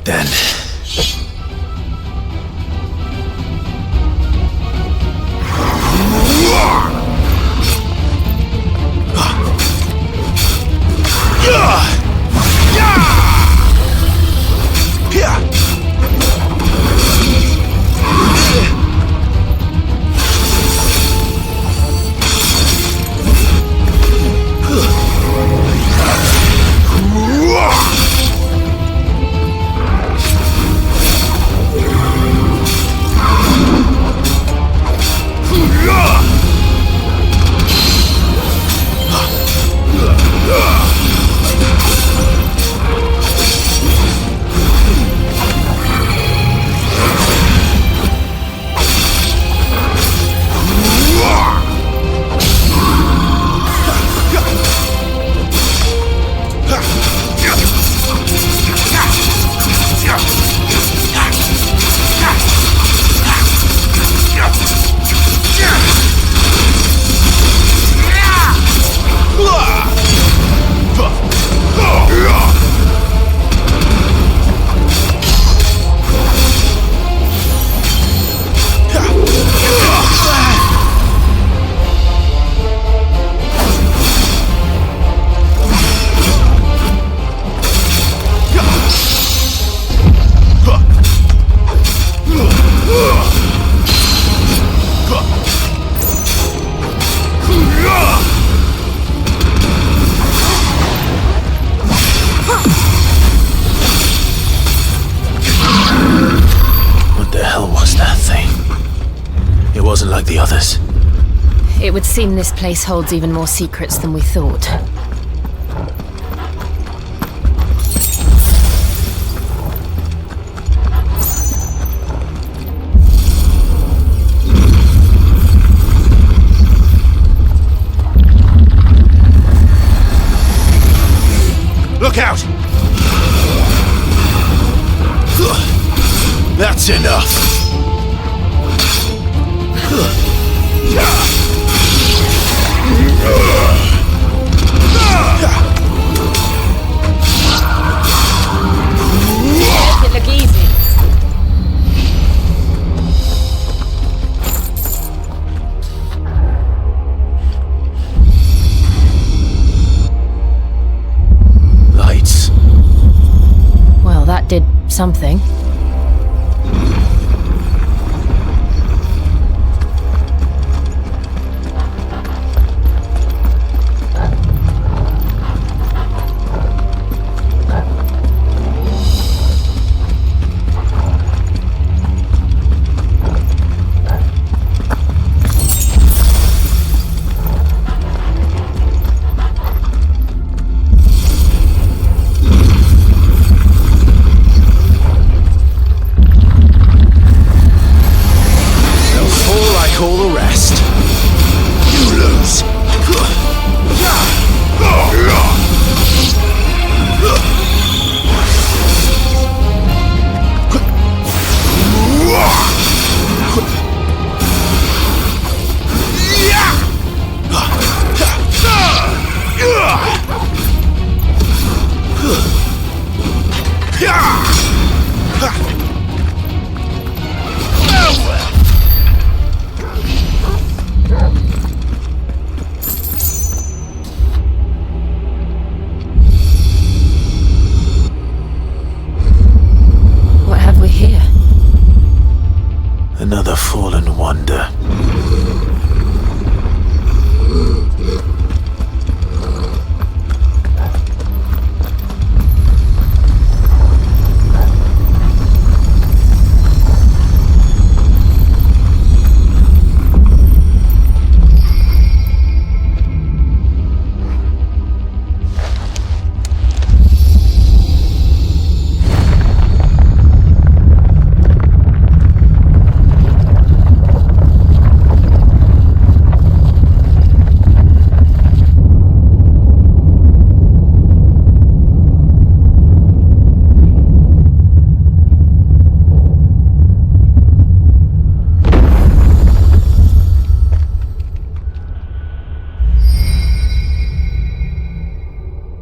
then. The others. It would seem this place holds even more secrets than we thought. Look out! That's enough! Make it look easy. Lights. Well, that did something. Another fallen wonder.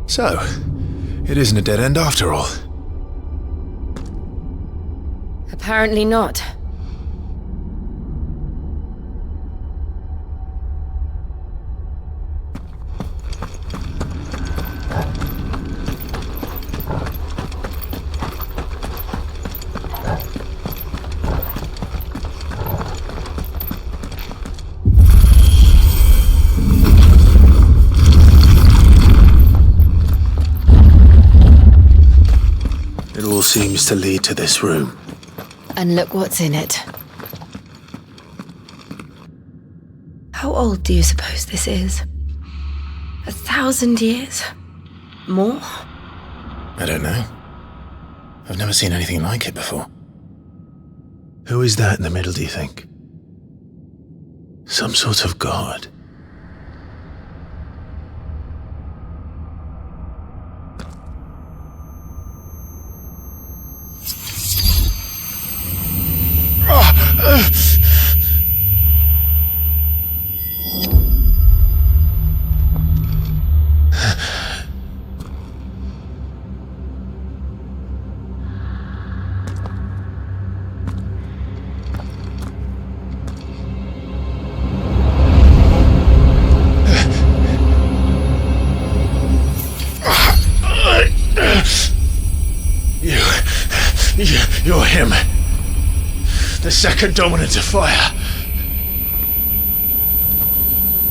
So, it isn't a dead end after all. Apparently not. It all seems to lead to this room. And look what's in it. How old do you suppose this is? 1,000 years? More? I don't know. I've never seen anything like it before. Who is that in the middle, do you think? Some sort of god? You're him. The second dominant of fire.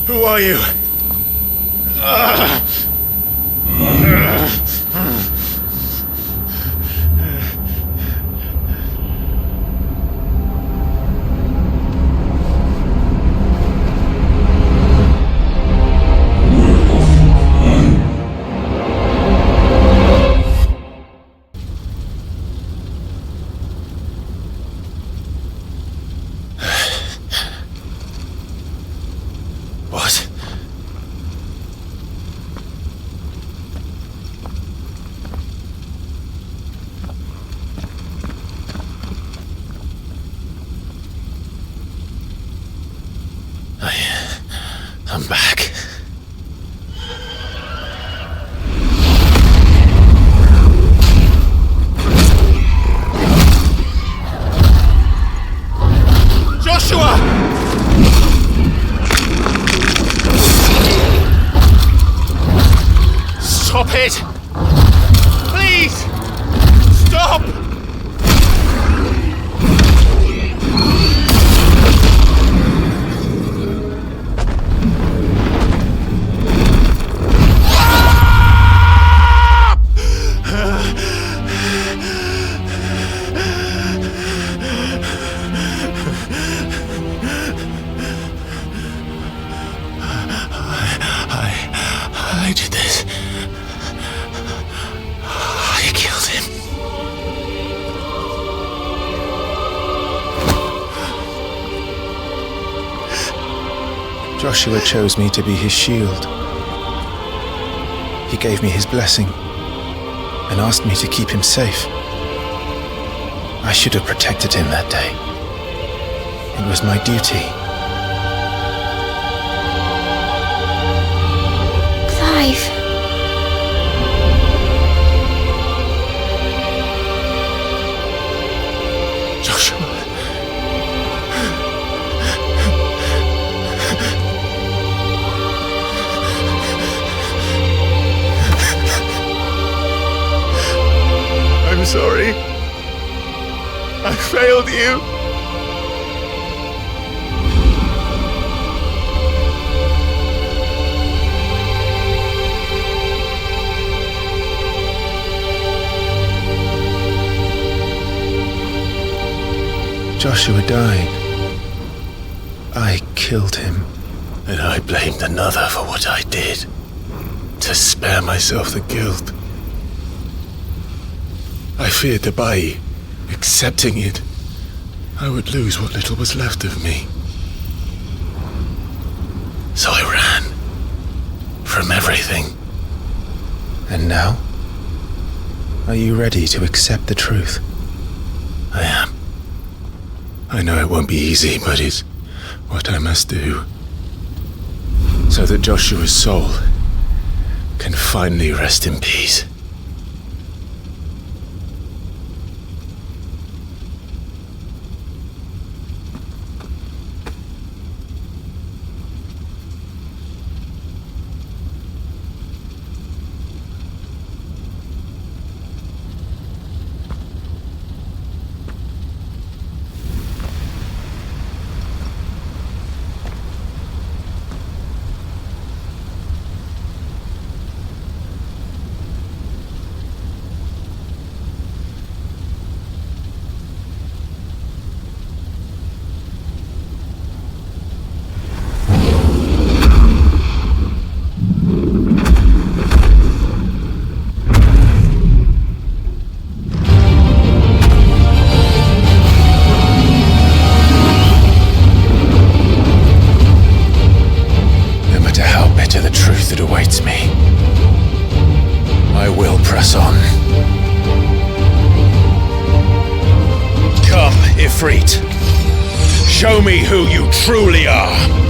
Who are you? What? I'm back. Joshua! Stop it! Please! Stop! I did this. I killed him. Joshua chose me to be his shield. He gave me his blessing and asked me to keep him safe. I should have protected him that day. It was my duty. Clive. Joshua. I'm sorry. I failed you. Joshua died. I killed him. And I blamed another for what I did, to spare myself the guilt. I feared that by accepting it, I would lose what little was left of me. So I ran from everything. And now? Are you ready to accept the truth? I am. I know it won't be easy, but it's what I must do. So that Joshua's soul can finally rest in peace. that awaits me. I will press on. Come, Ifrit. Show me who you truly are.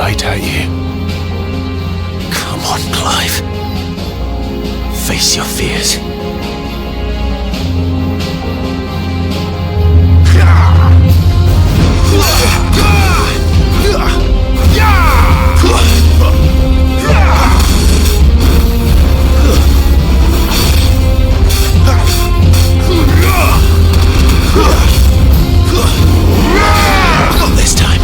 right at you. Come on, Clive. Face your fears. Not this time.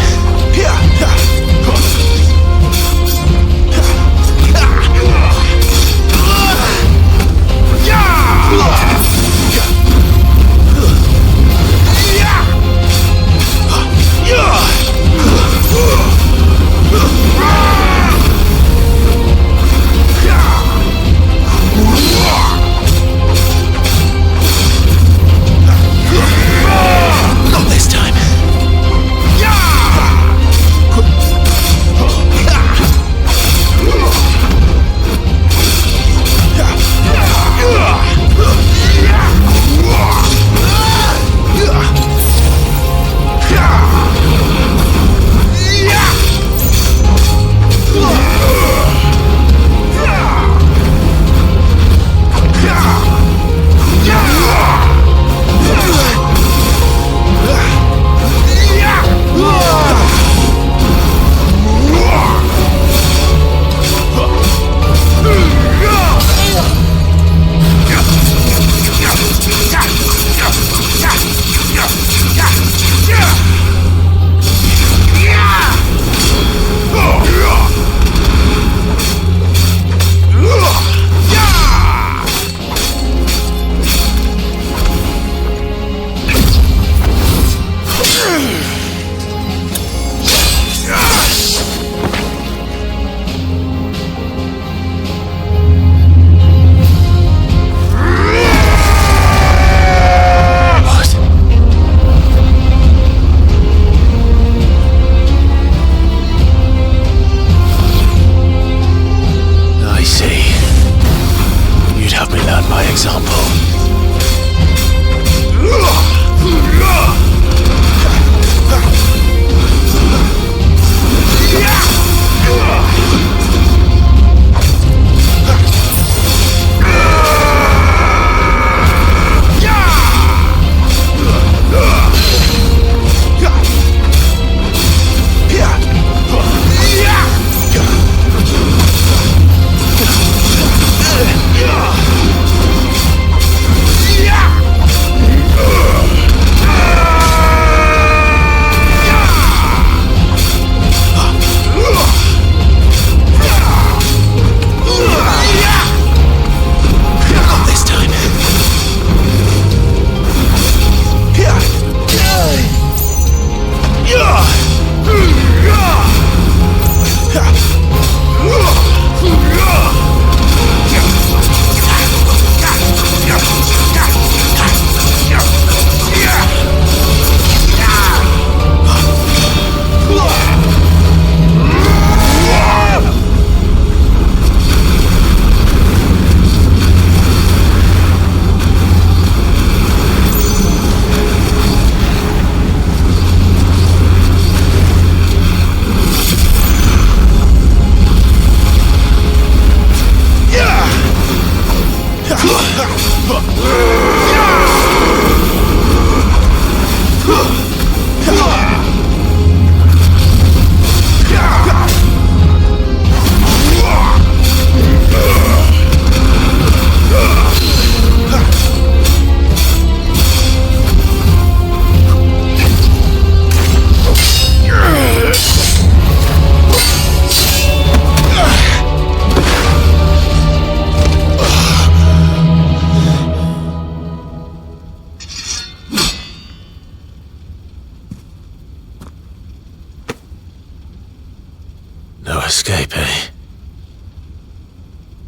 escape, eh?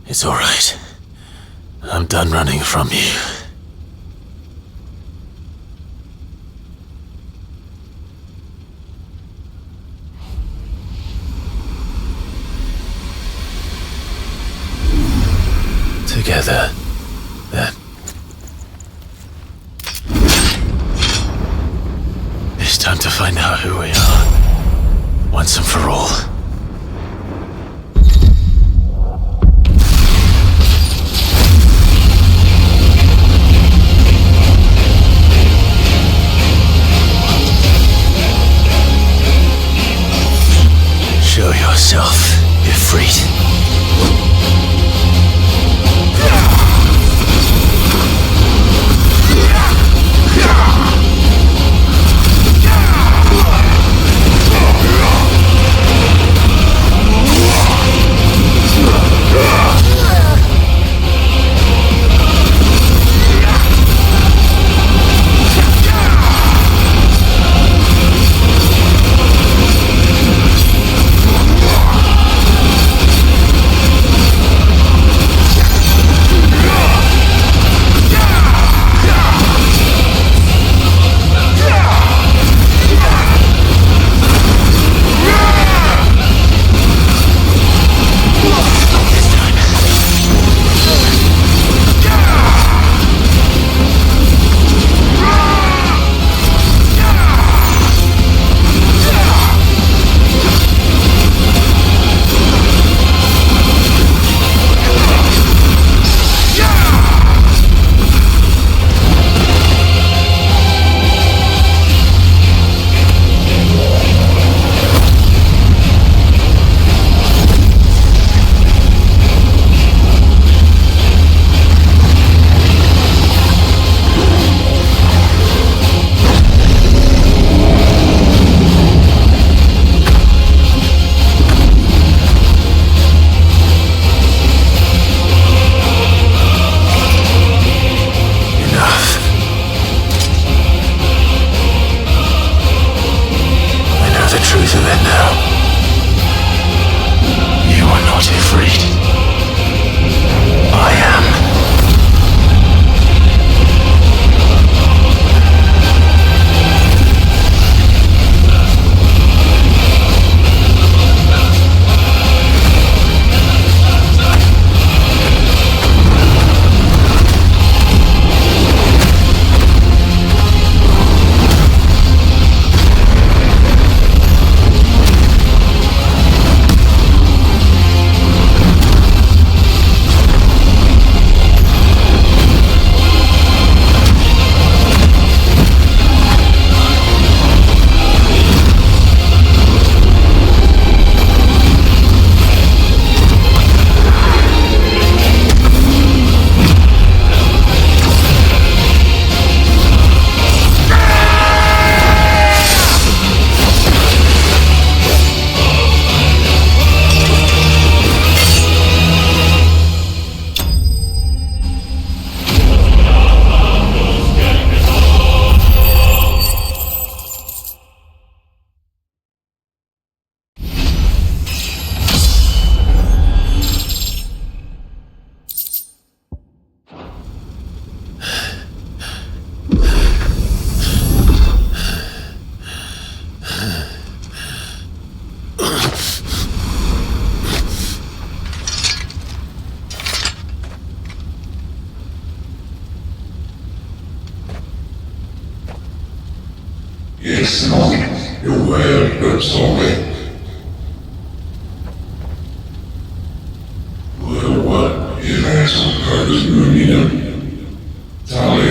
It's alright. I'm done running from you. Together, then. It's time to find out who we are, once and for all. Show yourself, Ifrit. It's not your word, but solid. What is Subcribe Mimin Coffee?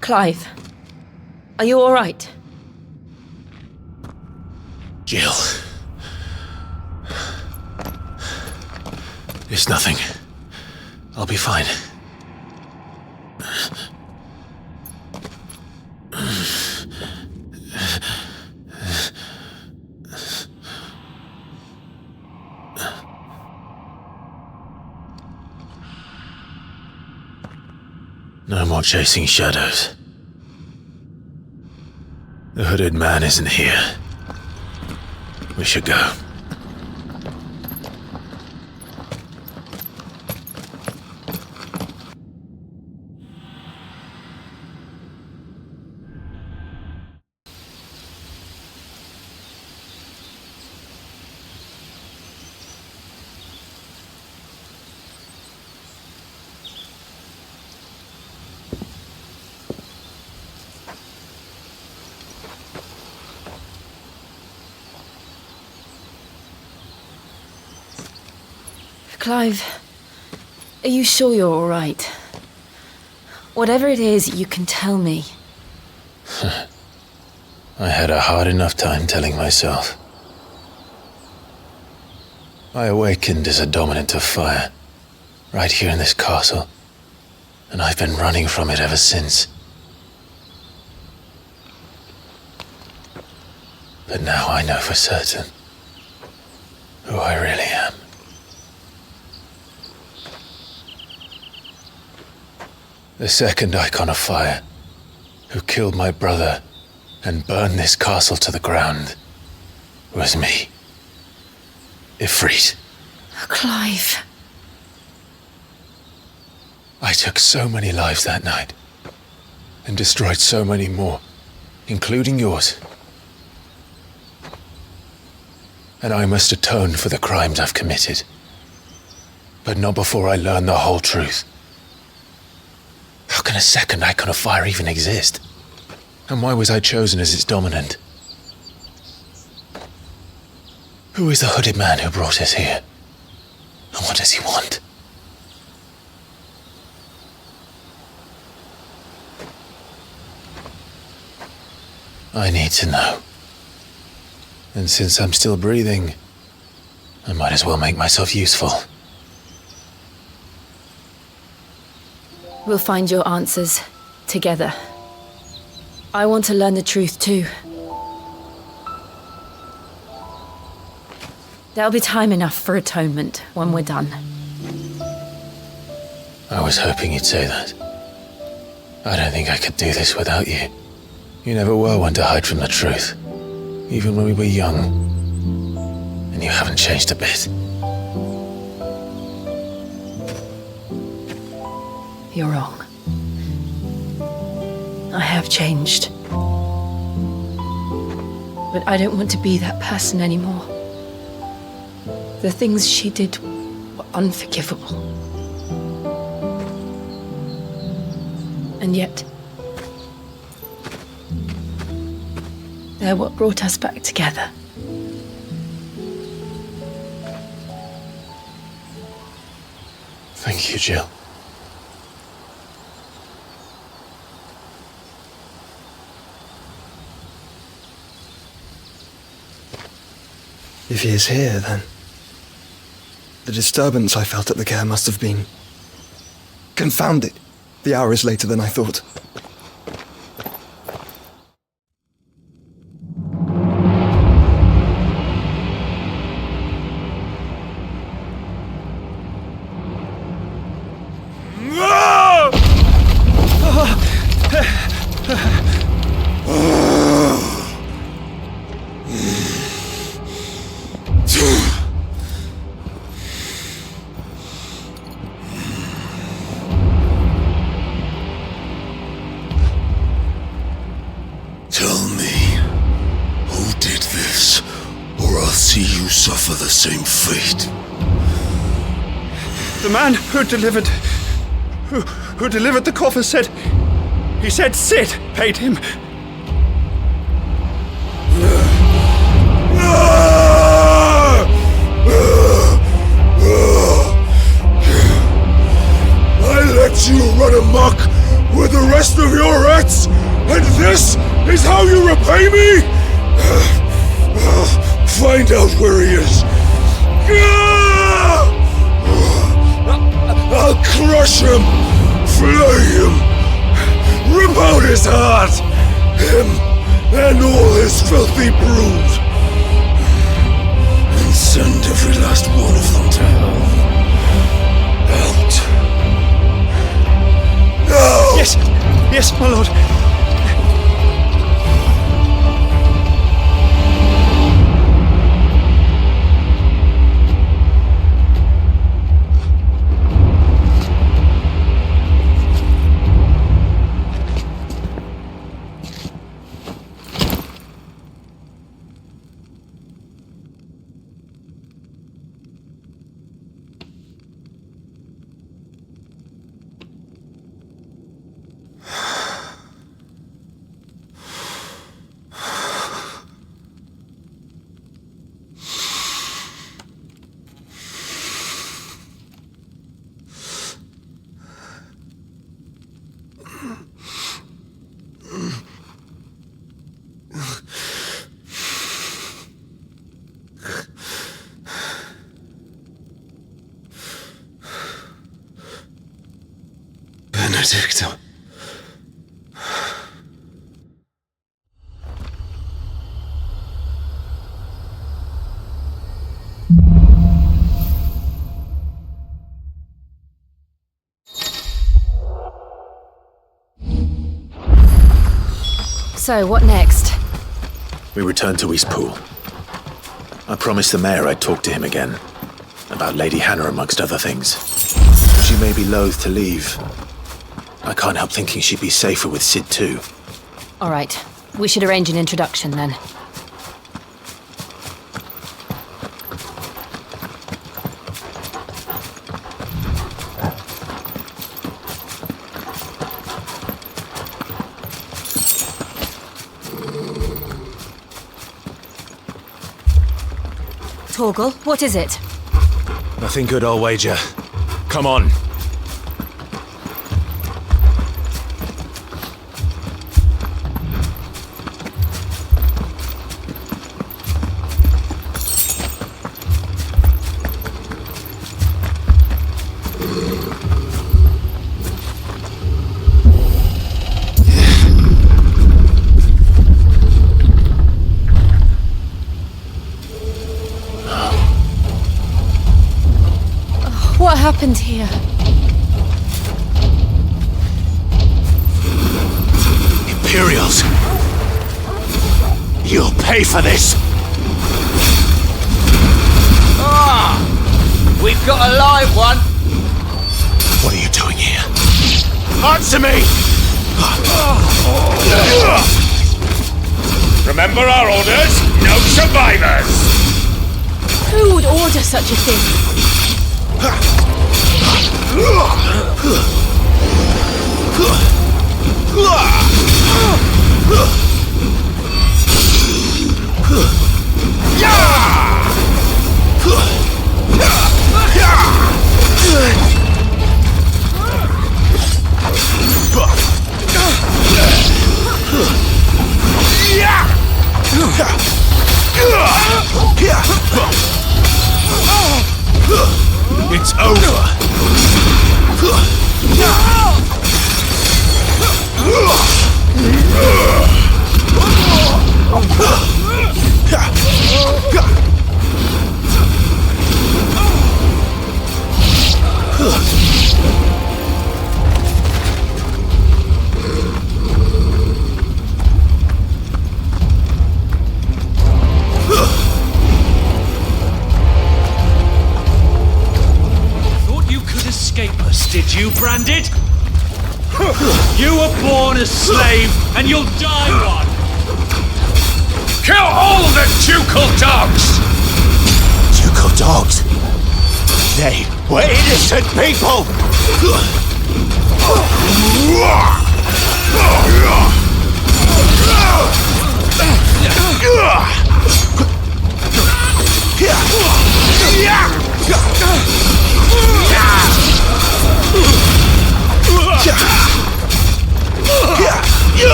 Clive, are you all right? Jill. It's nothing. I'll be fine. No more chasing shadows. The hooded man isn't here. We should go. Clive, are you sure you're all right? Whatever it is, you can tell me. I had a hard enough time telling myself. I awakened as a dominant of fire, right here in this castle, and I've been running from it ever since. But now I know for certain who I really am. The second Eikon of Fire, who killed my brother and burned this castle to the ground, was me. Ifrit. Clive. I took so many lives that night, and destroyed so many more, including yours. And I must atone for the crimes I've committed. But not before I learn the whole truth. How can a second Eikon of Fire even exist? And why was I chosen as its dominant? Who is the hooded man who brought us here? And what does he want? I need to know. And since I'm still breathing, I might as well make myself useful. We'll find your answers together. I want to learn the truth too. There'll be time enough for atonement when we're done. I was hoping you'd say that. I don't think I could do this without you. You never were one to hide from the truth, even when we were young. And you haven't changed a bit. You're wrong. I have changed. But I don't want to be that person anymore. The things she did were unforgivable. And yet, they're what brought us back together. Thank you, Jill. If he is here, then the disturbance I felt at the care must have been confounded. The hour is later than I thought. Tell me, who did this, or I'll see you suffer the same fate. The man who delivered the coffer said Sid paid him. I let you run amok with the rest of your rats, and this is how you repay me? Find out where he is. I'll crush him, flay him, rip out his heart, him and all his filthy brood, and send every last one of them to hell. Out. Now! Yes, Yes, my lord. Benedicto. So, what next? We return to Eastpool. I promised the mayor I'd talk to him again. About Lady Hannah, amongst other things. She may be loath to leave. I can't help thinking she'd be safer with Sid too. All right. We should arrange an introduction then. Torgal, what is it? Nothing good, I'll wager. Come on. What happened here? Imperials! You'll pay for this! Ah! We've got a live one! What are you doing here? Answer me! Remember our orders? No survivors! Who would order such a thing? It's over! Did you, Branded? You were born a slave, and you'll die one! Kill all the ducal dogs! Ducal dogs? They were innocent people!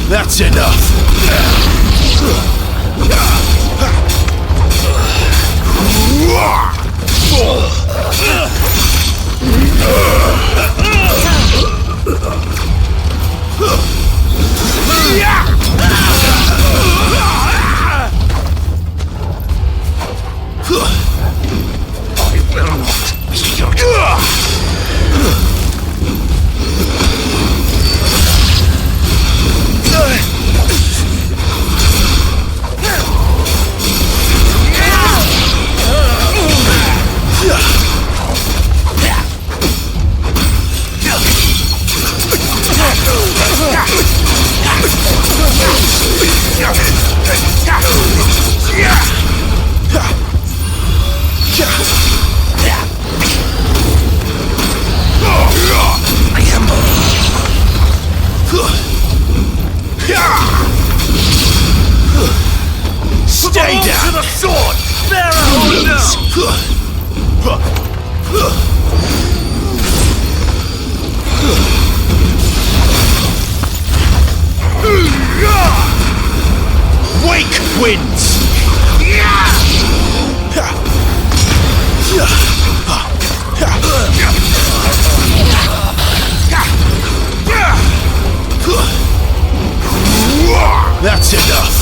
That's enough! Stay down! To the sword! Wake winds! That's enough!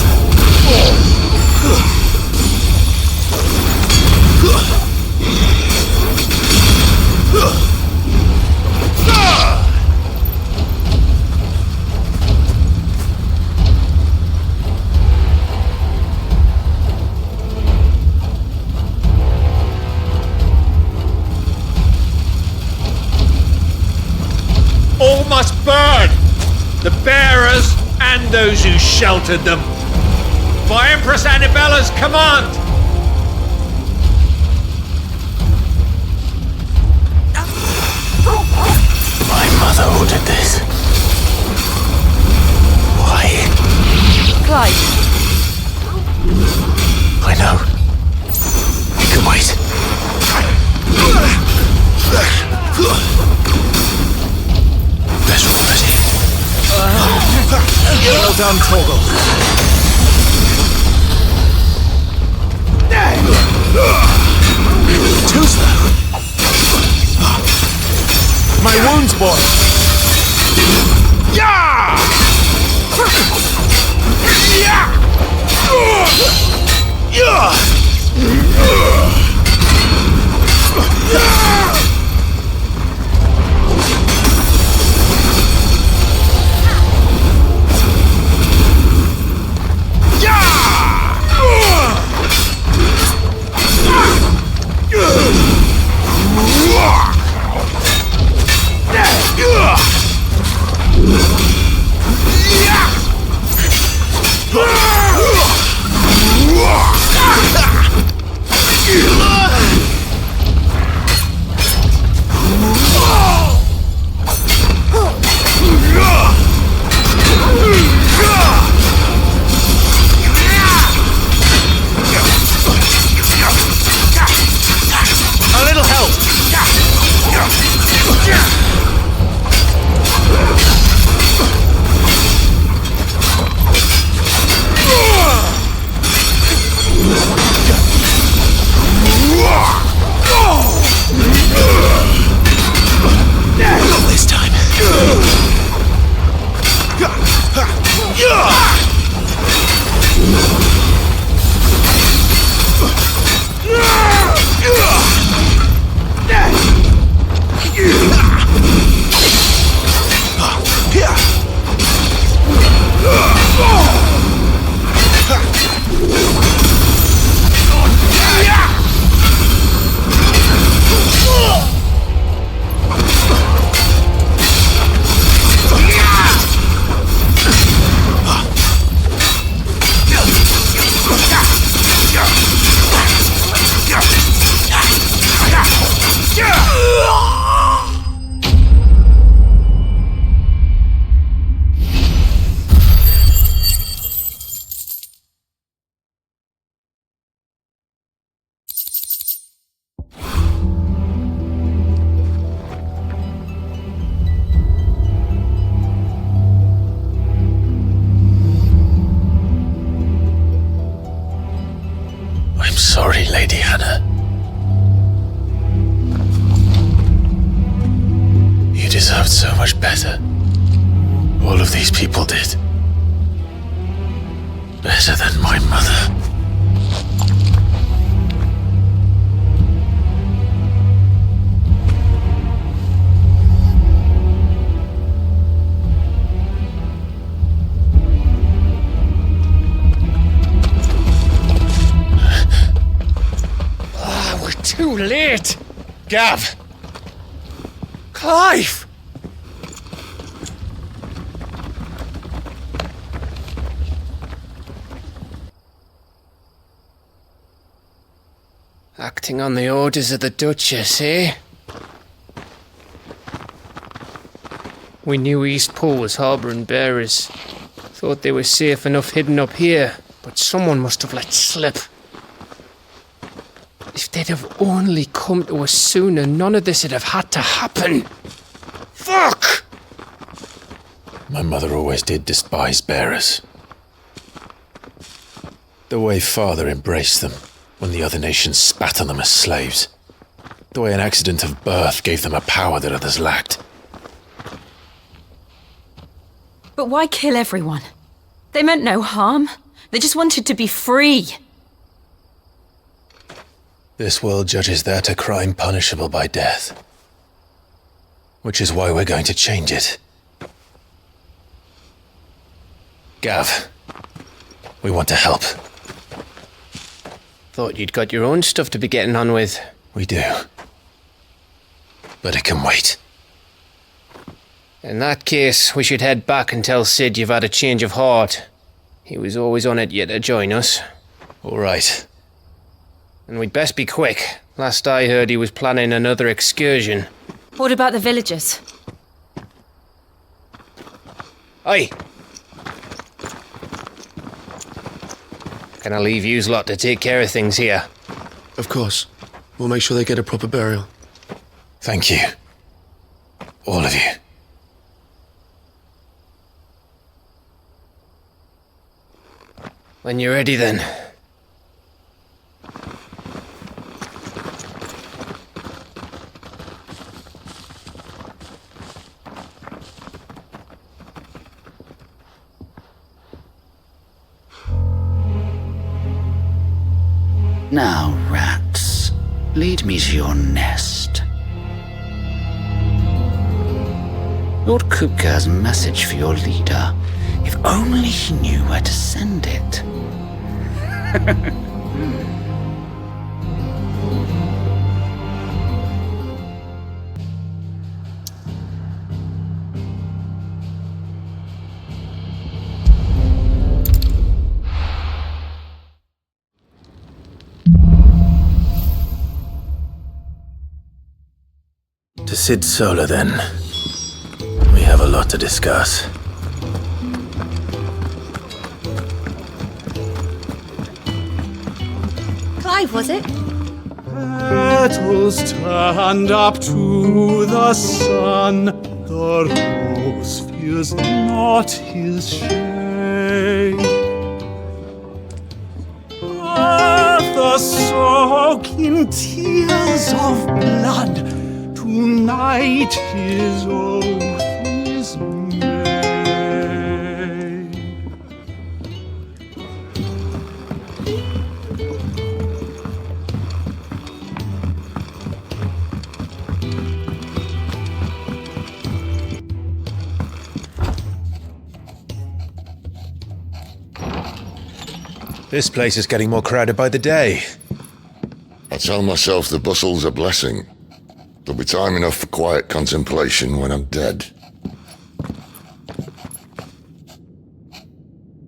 All must burn! The bearers and those who sheltered them. By Empress Annabella's command! My mother ordered this. Why? Clive, I know. You can wait. Better already. Well done, Torgal. Too slow. My wounds, boy. Yeah! A little help! Not this time. I'm sorry, Lady Hannah. You deserved so much better. All of these people did. Better than my mother. Too late! Gav! Clive! Acting on the orders of the Duchess, eh? We knew East Pool was harbouring bearers. Thought they were safe enough hidden up here, but someone must have let slip. If they'd have only come to us sooner, none of this would have had to happen. Fuck! My mother always did despise bearers. The way Father embraced them when the other nations spat on them as slaves. The way an accident of birth gave them a power that others lacked. But why kill everyone? They meant no harm. They just wanted to be free. This world judges that a crime punishable by death. Which is why we're going to change it. Gav, we want to help. Thought you'd got your own stuff to be getting on with. We do. But it can wait. In that case, we should head back and tell Sid you've had a change of heart. He was always on it yet to join us. All right. And we'd best be quick. Last I heard, he was planning another excursion. What about the villagers? Aye. Can I leave yous lot to take care of things here? Of course. We'll make sure they get a proper burial. Thank you. All of you. When you're ready, then. Now, rats, lead me to your nest. Lord Kupka has a message for your leader. If only he knew where to send it. To Sid Solar, then. We have a lot to discuss. Clive, was it? Petals stand up to the sun. The rose fears not his shade. Earth soak in tears of blood. Tonight his oath is made. This place is getting more crowded by the day. I tell myself the bustle's a blessing. There'll be time enough for quiet contemplation when I'm dead.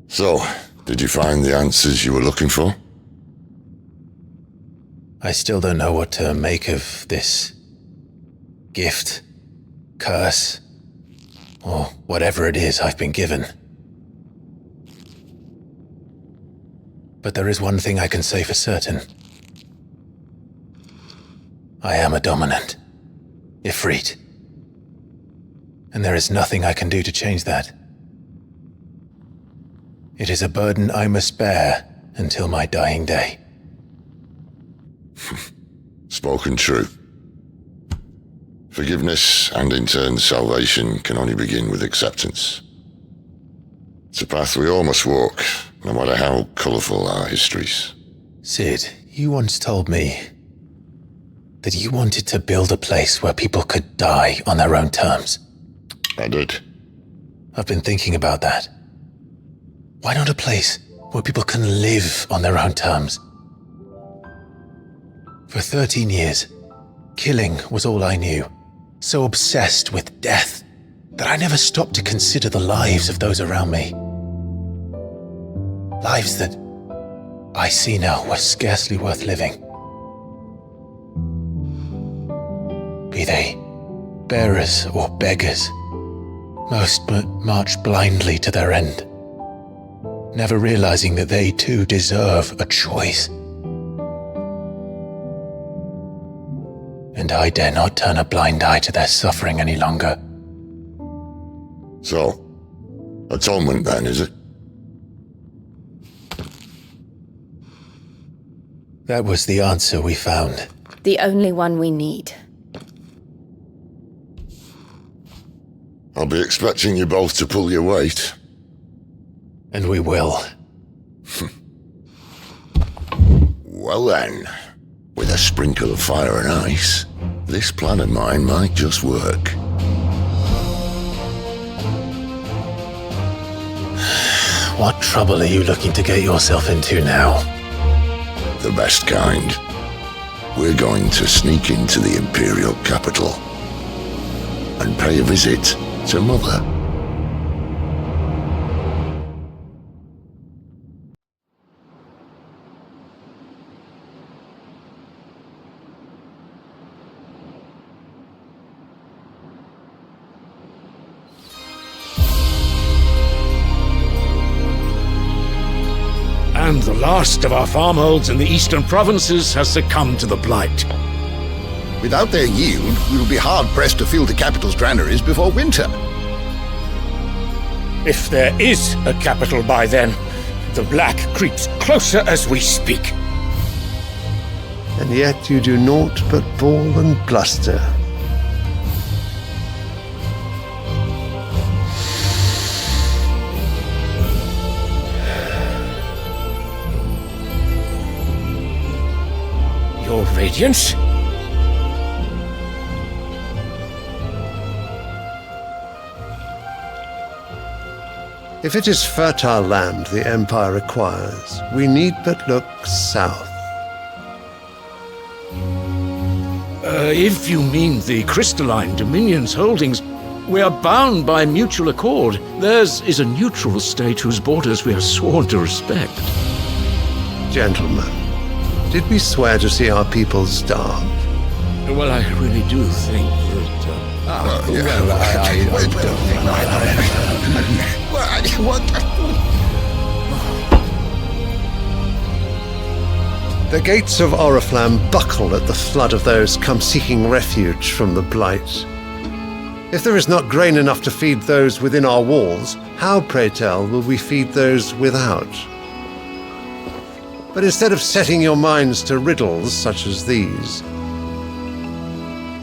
So, did you find the answers you were looking for? I still don't know what to make of this gift, curse, or whatever it is I've been given. But there is one thing I can say for certain. I am a dominant Ifrit. And there is nothing I can do to change that. It is a burden I must bear until my dying day. Spoken true. Forgiveness and in turn salvation can only begin with acceptance. It's a path we all must walk, no matter how colourful our histories. Sid, you once told me that you wanted to build a place where people could die on their own terms. I did. I've been thinking about that. Why not a place where people can live on their own terms? For 13 years, killing was all I knew. So obsessed with death that I never stopped to consider the lives of those around me. Lives that I see now were scarcely worth living. Be they bearers or beggars, most march blindly to their end, never realizing that they too deserve a choice. And I dare not turn a blind eye to their suffering any longer. So, atonement then, is it? That was the answer we found. The only one we need. I'll be expecting you both to pull your weight. And we will. Well then, with a sprinkle of fire and ice, this plan of mine might just work. What trouble are you looking to get yourself into now? The best kind. We're going to sneak into the Imperial capital and pay a visit to Mother. And the last of our farmholds in the eastern provinces has succumbed to the blight. Without their yield, we will be hard-pressed to fill the capital's granaries before winter. If there is a capital by then, the black creeps closer as we speak. And yet you do naught but bawl and bluster. Your Radiance? If it is fertile land the Empire requires, we need but look south. If you mean the crystalline Dominion's holdings, we are bound by mutual accord. Theirs is a neutral state whose borders we are sworn to respect. Gentlemen, did we swear to see our people starve? Well, I really do think that... The gates of Oriflamme buckle at the flood of those come seeking refuge from the blight. If there is not grain enough to feed those within our walls, how, pray tell, will we feed those without? But instead of setting your minds to riddles such as these,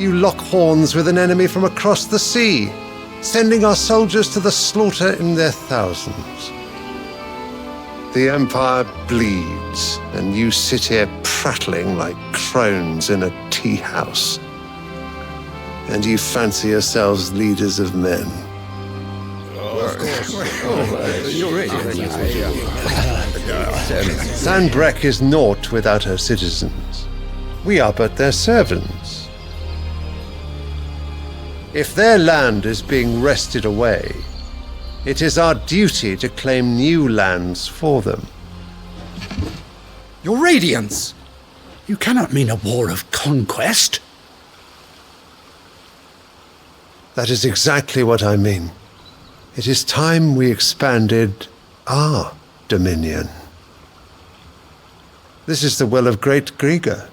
you lock horns with an enemy from across the sea, sending our soldiers to the slaughter in their thousands. The Empire bleeds, and you sit here prattling like crones in a tea house. And you fancy yourselves leaders of men. Sanbreque is naught without her citizens. We are but their servants. If their land is being wrested away, it is our duty to claim new lands for them. Your Radiance! You cannot mean a war of conquest. That is exactly what I mean. It is time we expanded our dominion. This is the will of Great Grieger.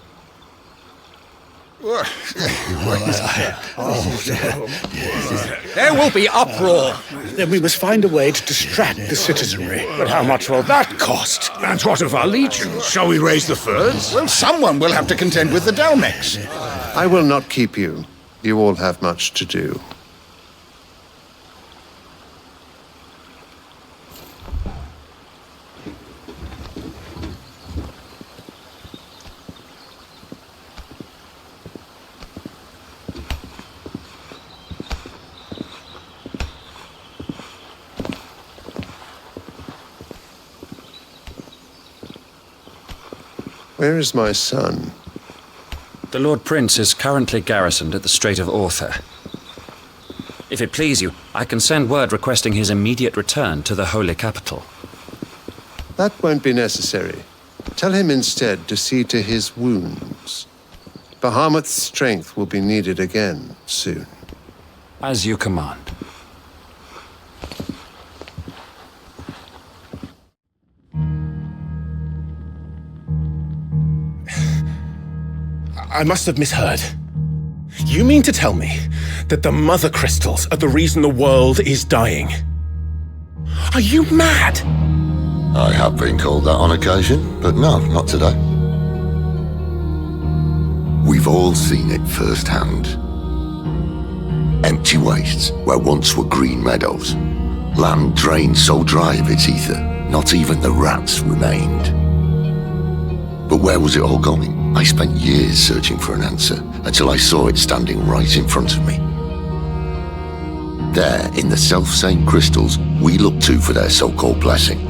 There will be uproar. Then we must find a way to distract the citizenry. But how much will that cost? And what of our legions? Shall we raise the furs? Well, someone will have to contend with the Dalmex. I will not keep you. You all have much to do. Where is my son? The Lord Prince is currently garrisoned at the Strait of Arthur. If it please you, I can send word requesting his immediate return to the Holy Capital. That won't be necessary. Tell him instead to see to his wounds. Bahamut's strength will be needed again soon. As you command. I must have misheard. You mean to tell me that the mother crystals are the reason the world is dying? Are you mad? I have been called that on occasion, but no, not today. We've all seen it firsthand. Empty wastes where once were green meadows. Land drained so dry of its ether, not even the rats remained. But where was it all going? I spent years searching for an answer until I saw it standing right in front of me. There, in the self-same crystals we look to for their so-called blessing.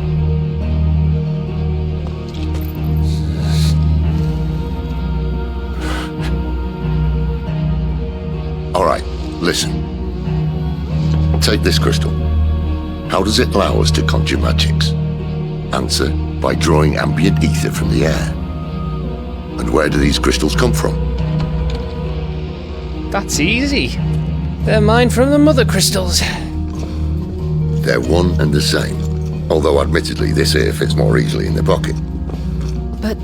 All right, listen. Take this crystal. How does it allow us to conjure magics? Answer, by drawing ambient ether from the air. And where do these crystals come from? That's easy. They're mine from the mother crystals. They're one and the same. Although admittedly this here fits more easily in the pocket. But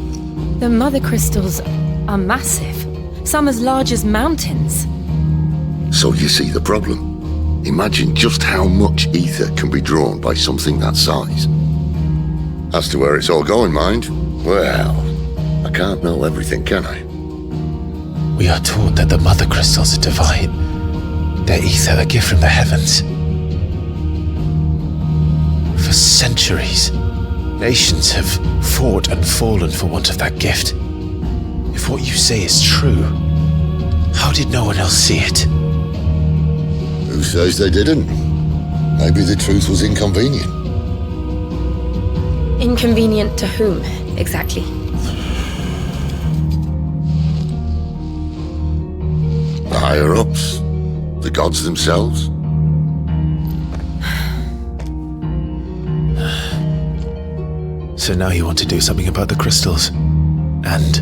the mother crystals are massive. Some as large as mountains. So you see the problem. Imagine just how much ether can be drawn by something that size. As to where it's all going, mind, well, I can't know everything, can I? We are taught that the mother crystals are divine. Their ether a gift from the heavens. For centuries, nations have fought and fallen for want of that gift. If what you say is true, how did no one else see it? Who says they didn't? Maybe the truth was inconvenient. Inconvenient to whom, exactly? The higher-ups? The gods themselves? So now you want to do something about the crystals? And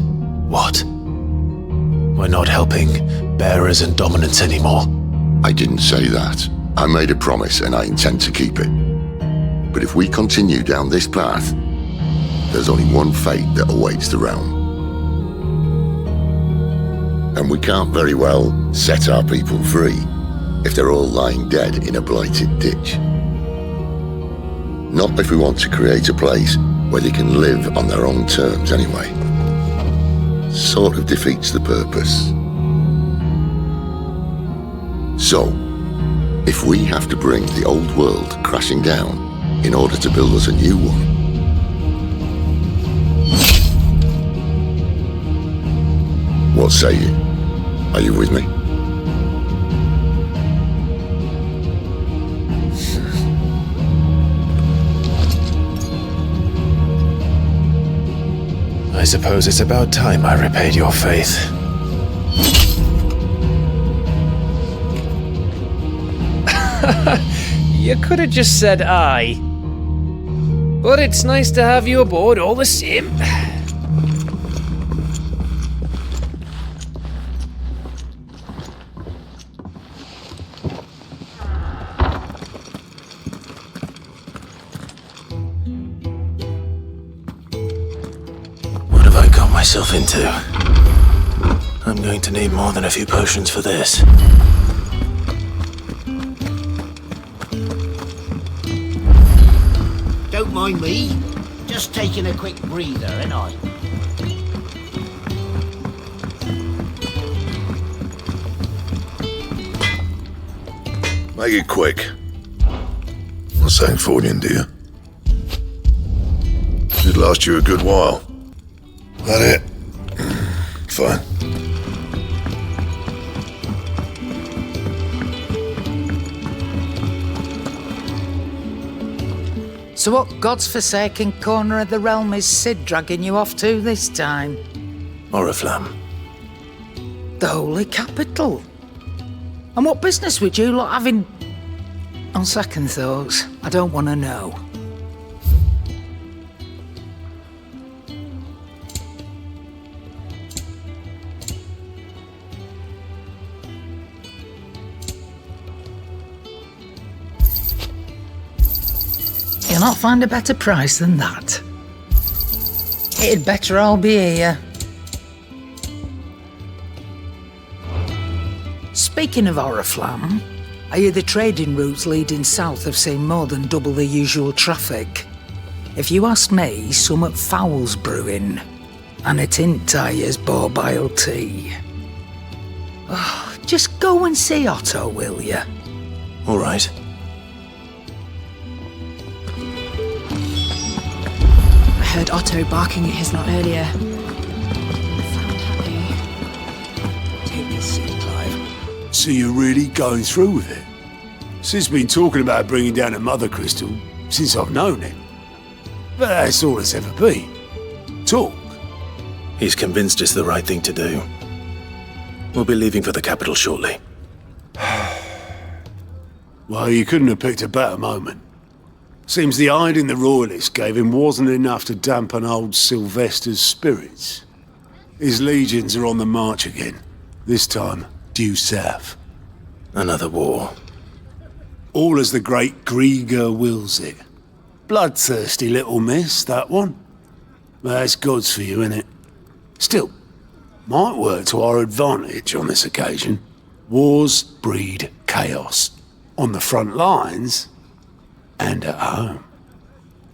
what? We're not helping bearers and dominants anymore. I didn't say that. I made a promise and I intend to keep it. But if we continue down this path, there's only one fate that awaits the realm. And we can't very well set our people free if they're all lying dead in a blighted ditch. Not if we want to create a place where they can live on their own terms anyway. Sort of defeats the purpose. So, if we have to bring the old world crashing down in order to build us a new one, what say you? Are you with me? I suppose it's about time I repaid your faith. You could have just said aye. But it's nice to have you aboard all the same. What have I got myself into? I'm going to need more than a few potions for this. Don't mind me. Just taking a quick breather, ain't I? Make it quick. Not saying fortune, do you? Should last you a good while. That it? Fine. So what god's forsaken corner of the realm is Sid dragging you off to this time? Oriflamme. The holy capital. And what business would you lot having? On second thoughts, I don't want to know. cannot find a better price than that. It'd better all be here. Speaking of Oriflamme, I hear the trading routes leading south have seen more than double the usual traffic. If you ask me, somewhat foul's brewing, and it ain't Tyre's borbile tea. Oh, just go and see Otto, will you? All right. I heard Otto barking at his lot earlier. Sound happy. Take this seat, Clive. So you're really going through with it? Sid's been talking about bringing down a mother crystal since I've known him. But that's all it's ever been. Talk. He's convinced it's the right thing to do. We'll be leaving for the capital shortly. Well, you couldn't have picked a better moment. Seems the hiding the royalists gave him wasn't enough to dampen old Sylvester's spirits. His legions are on the march again, this time due south. Another war. All as the great Grieger wills it. Bloodthirsty little miss, that one. But that's God's for you, innit? Still, might work to our advantage on this occasion. Wars breed chaos. On the front lines, and at home.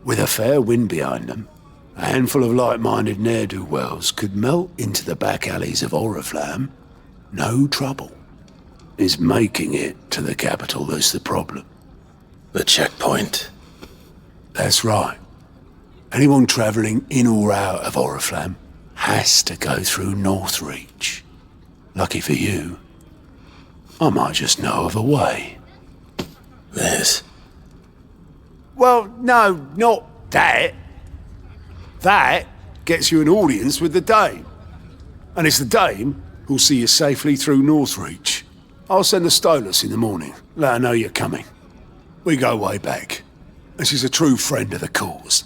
With a fair wind behind them, a handful of like-minded ne'er-do-wells could melt into the back alleys of Oriflamme. No trouble. It's making it to the capital that's the problem. The checkpoint. That's right. Anyone travelling in or out of Oriflamme has to go through Northreach. Lucky for you, I might just know of a way. This? Well, no, not that. That gets you an audience with the Dame. And it's the Dame who'll see you safely through Northreach. I'll send the Stolas in the morning, let her know you're coming. We go way back, and she's a true friend of the cause.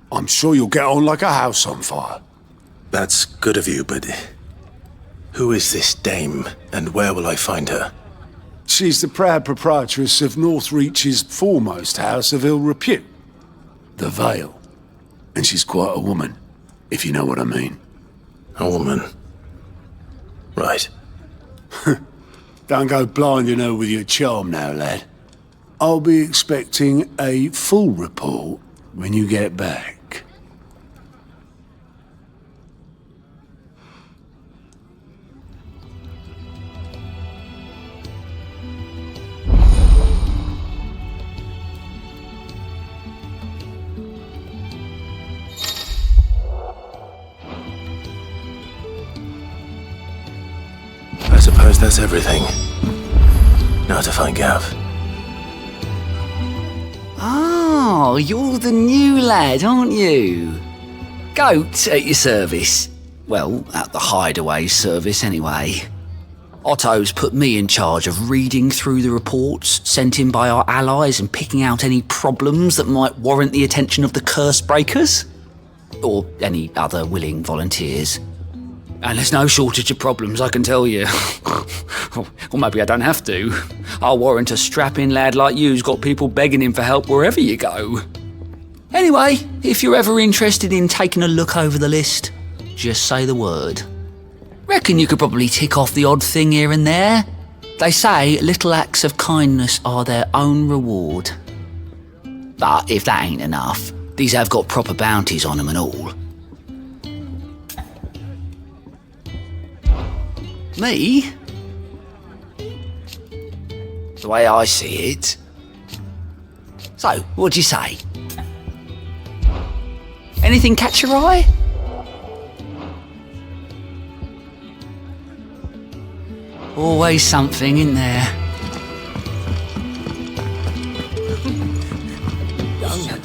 I'm sure you'll get on like a house on fire. That's good of you, but who is this Dame, and where will I find her? She's the proud proprietress of Northreach's foremost house of ill repute, the Vale. And she's quite a woman, if you know what I mean. A woman? Right. Don't go blinding her with your charm now, lad. I'll be expecting a full report when you get back. I suppose that's everything. Now to find Gav. Oh, you're the new lad, aren't you? Goat at your service. Well, at the hideaway service anyway. Otto's put me in charge of reading through the reports sent in by our allies and picking out any problems that might warrant the attention of the curse breakers. Or any other willing volunteers. And there's no shortage of problems, I can tell you. Or maybe I don't have to. I'll warrant a strapping lad like you's got people begging him for help wherever you go. Anyway, if you're ever interested in taking a look over the list, just say the word. Reckon you could probably tick off the odd thing here and there. They say little acts of kindness are their own reward. But if that ain't enough, these have got proper bounties on them and all. Me? The way I see it. So, what'd you say? Anything catch your eye? Always something, isn't there?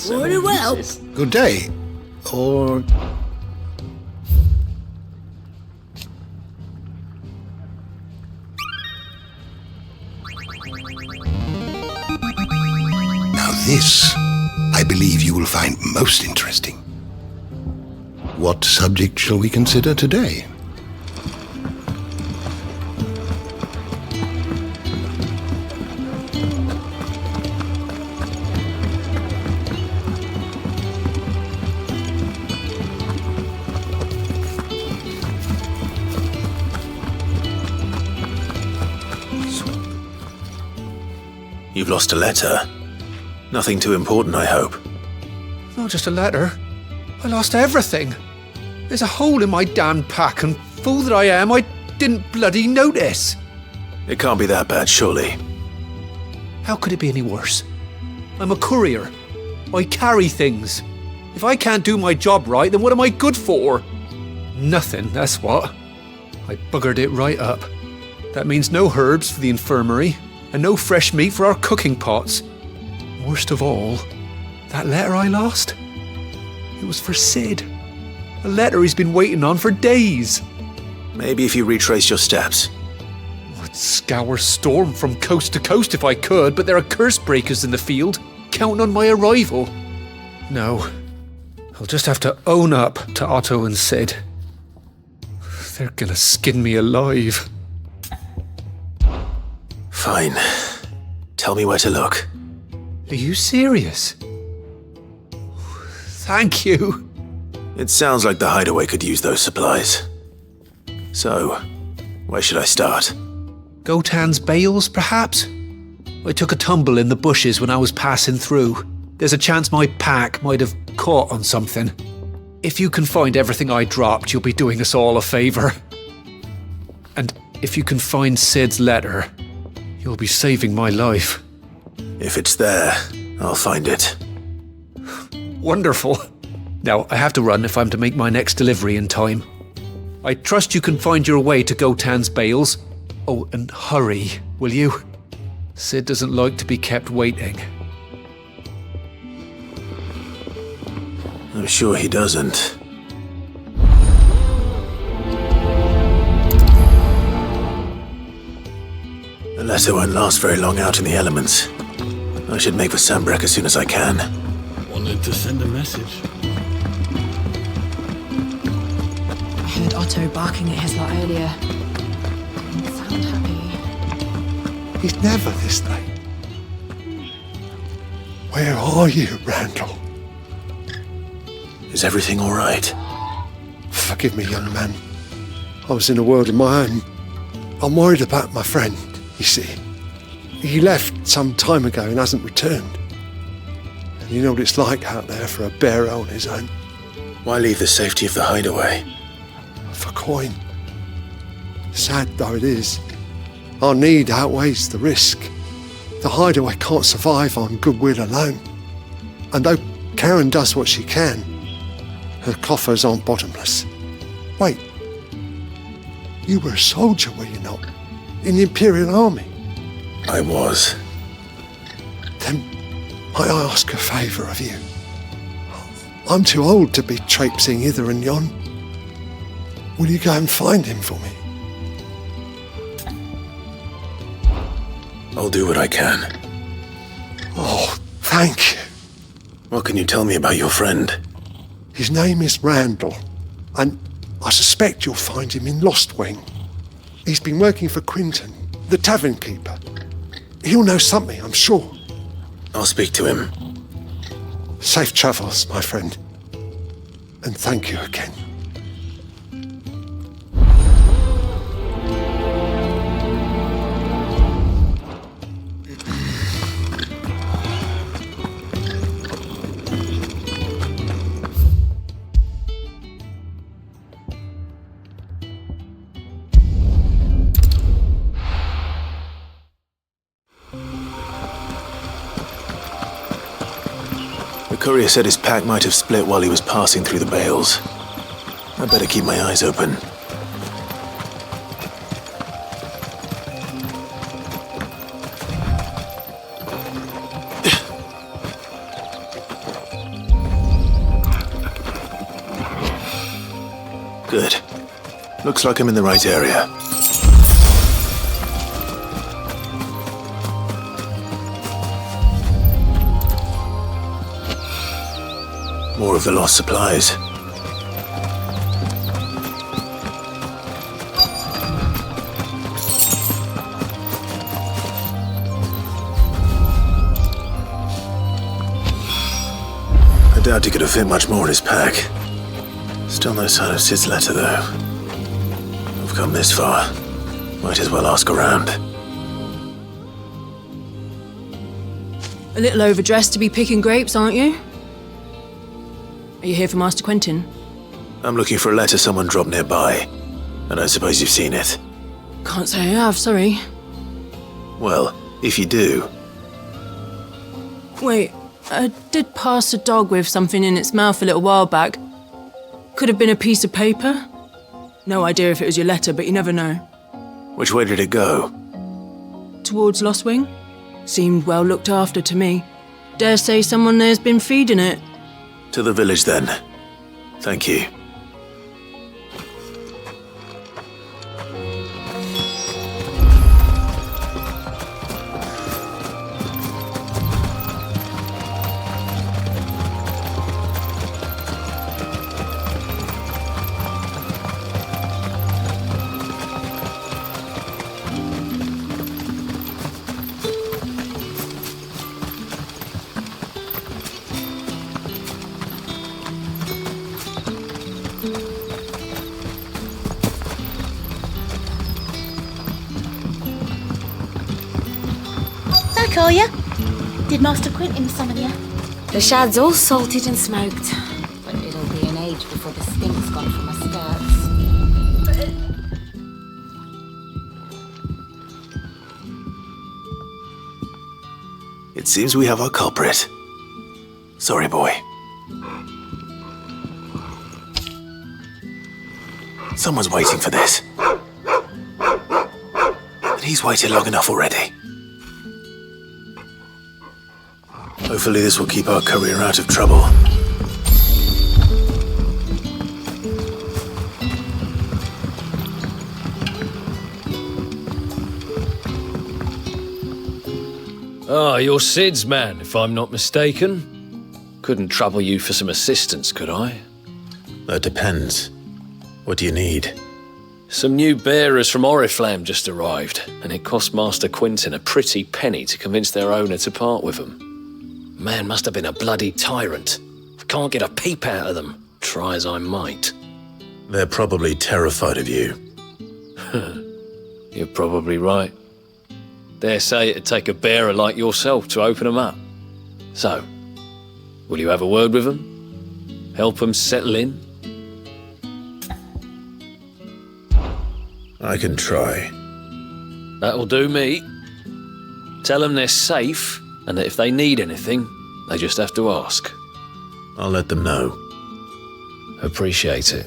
Very well. Good day. Or... Now this, I believe you will find most interesting. What subject shall we consider today? You've lost a letter. Nothing too important, I hope. Not just a letter. I lost everything. There's a hole in my damn pack, and fool that I am, I didn't bloody notice. It can't be that bad, surely. How could it be any worse? I'm a courier. I carry things. If I can't do my job right, then what am I good for? Nothing, that's what. I buggered it right up. That means no herbs for the infirmary, and no fresh meat for our cooking pots. Worst of all, that letter I lost? It was for Sid. A letter he's been waiting on for days. Maybe if you retrace your steps. I'd scour Storm from coast to coast if I could, but there are curse breakers in the field, counting on my arrival. No, I'll just have to own up to Otto and Sid. They're gonna skin me alive. Fine. Tell me where to look. Are you serious? Thank you. It sounds like the hideaway could use those supplies. So, where should I start? Gotan's bales, perhaps? I took a tumble in the bushes when I was passing through. There's a chance my pack might have caught on something. If you can find everything I dropped, you'll be doing us all a favour. And if you can find Sid's letter, you'll be saving my life. If it's there, I'll find it. Wonderful. Now, I have to run if I'm to make my next delivery in time. I trust you can find your way to Gotan's bales. Oh, and hurry, will you? Sid doesn't like to be kept waiting. I'm sure he doesn't. The letter won't last very long out in the elements. I should make for Sambrek as soon as I can. Wanted to send a message. I heard Otto barking at his lot earlier. Didn't sound happy. He's never this late. Where are you, Randall? Is everything all right? Forgive me, young man. I was in a world of my own. I'm worried about my friend, you see. He left some time ago and hasn't returned. And you know what it's like out there for a bearer on his own. Why leave the safety of the hideaway? For coin. Sad though it is, our need outweighs the risk. The hideaway can't survive on goodwill alone. And though Karen does what she can, her coffers aren't bottomless. Wait, you were a soldier, were you not? In the Imperial Army? I was. Then might I ask a favour of you? I'm too old to be traipsing hither and yon. Will you go and find him for me? I'll do what I can. Oh, thank you. What can you tell me about your friend? His name is Randall, and I suspect you'll find him in Lost Wing. He's been working for Quinton, the tavern keeper. He'll know something, I'm sure. I'll speak to him. Safe travels, my friend. And thank you again. The courier said his pack might have split while he was passing through the bales. I'd better keep my eyes open. Good. Looks like I'm in the right area. More of the lost supplies. I doubt he could have fit much more in his pack. Still no sign of Sid's letter, though. I've come this far. Might as well ask around. A little overdressed to be picking grapes, aren't you? Are you here for Master Quentin? I'm looking for a letter someone dropped nearby. I don't suppose you've seen it. Can't say I have, sorry. Well, if you do... Wait, I did pass a dog with something in its mouth a little while back. Could have been a piece of paper. No idea if it was your letter, but you never know. Which way did it go? Towards Lost Wing? Seemed well looked after to me. Dare say someone there's been feeding it. To the village then. Thank you. Back, are ya? Did Master Quentin summon ya? The shad's all salted and smoked. But it'll be an age before the stink's gone from my skirts. It seems we have our culprit. Sorry, boy. Someone's waiting for this. And he's waited long enough already. Hopefully this will keep our courier out of trouble. Ah, you're Sid's man, if I'm not mistaken. Couldn't trouble you for some assistance, could I? That depends. What do you need? Some new bearers from Oriflamme just arrived, and it cost Master Quentin a pretty penny to convince their owner to part with them. Man must have been a bloody tyrant. I can't get a peep out of them, try as I might. They're probably terrified of you. You're probably right. Dare say it'd take a bearer like yourself to open them up. So, will you have a word with them? Help them settle in? I can try. That'll do me. Tell them they're safe, and that if they need anything, they just have to ask. I'll let them know. Appreciate it.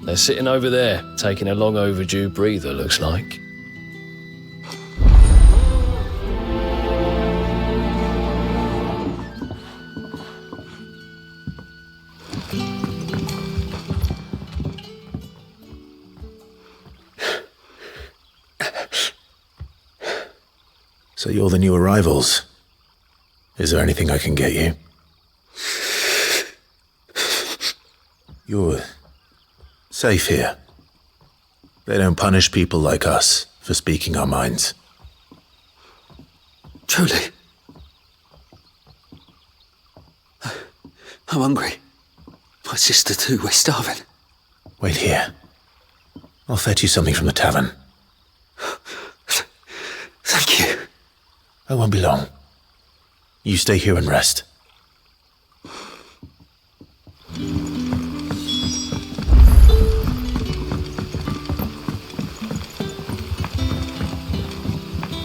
They're sitting over there, taking a long overdue breather, looks like. So you're the new arrivals. Is there anything I can get you? You're safe here. They don't punish people like us for speaking our minds. Truly. I'm hungry. My sister too, we're starving. Wait here. I'll fetch you something from the tavern. Thank you. I won't be long. You stay here and rest.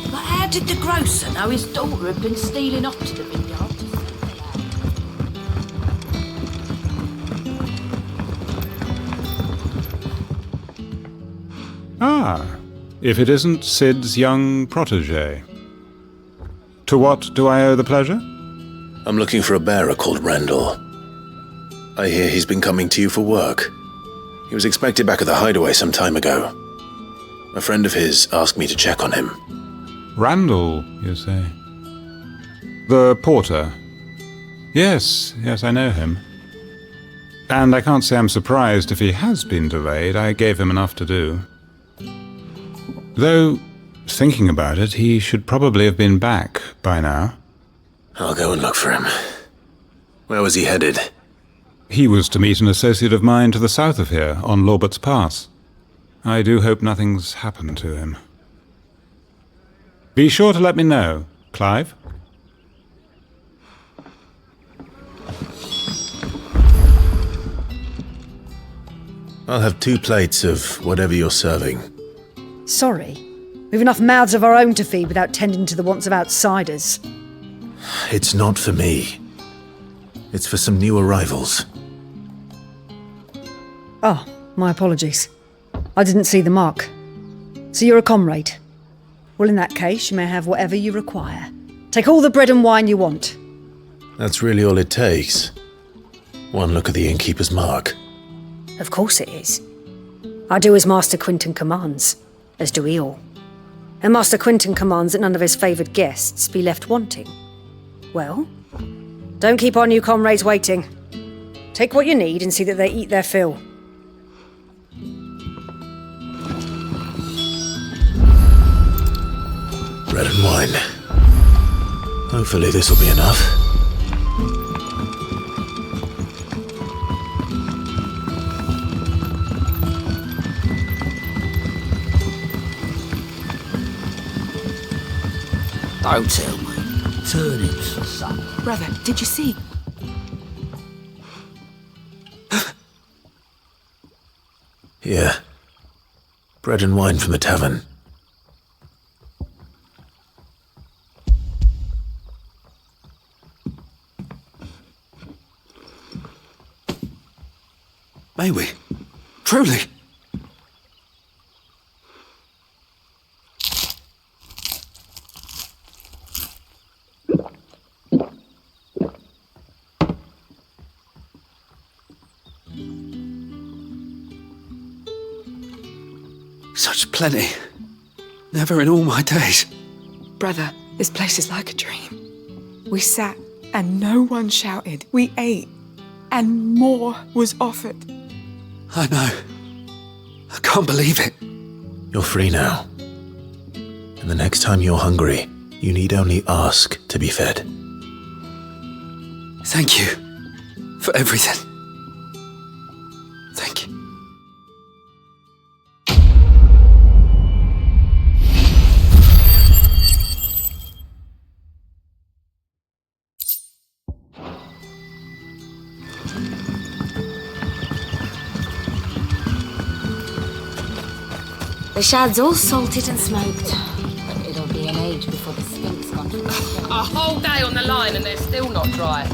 But how did the grocer know his daughter had been stealing off to the vineyard? Ah, if it isn't Sid's young protégé. To what do I owe the pleasure? I'm looking for a bearer called Randall. I hear he's been coming to you for work. He was expected back at the hideaway some time ago. A friend of his asked me to check on him. Randall, you say? The porter? Yes, I know him. And I can't say I'm surprised if he has been delayed. I gave him enough to do. Though, thinking about it, he should probably have been back by now. I'll go and look for him. Where was he headed? He was to meet an associate of mine to the south of here, on Lorbert's Pass. I do hope nothing's happened to him. Be sure to let me know, Clive. I'll have 2 plates of whatever you're serving. Sorry. We've enough mouths of our own to feed without tending to the wants of outsiders. It's not for me. It's for some new arrivals. Oh, my apologies. I didn't see the mark. So you're a comrade. Well, in that case, you may have whatever you require. Take all the bread and wine you want. That's really all it takes. One look at the innkeeper's mark. Of course it is. I do as Master Quinton commands, as do we all. And Master Quinton commands that none of his favoured guests be left wanting. Well, don't keep our new comrades waiting. Take what you need and see that they eat their fill. Bread and wine. Hopefully this will be enough. Don't tell me. Turnips or something. Brother, did you see? Here. Bread and wine from the tavern. May we? Truly? Such plenty. Never in all my days. Brother, this place is like a dream. We sat and no one shouted. We ate and more was offered. I know. I can't believe it. You're free now. And the next time you're hungry, you need only ask to be fed. Thank you for everything. Thank you. The shad's all salted and smoked, but it'll be an age before the stink's gone. A whole day on the line and they're still not dry.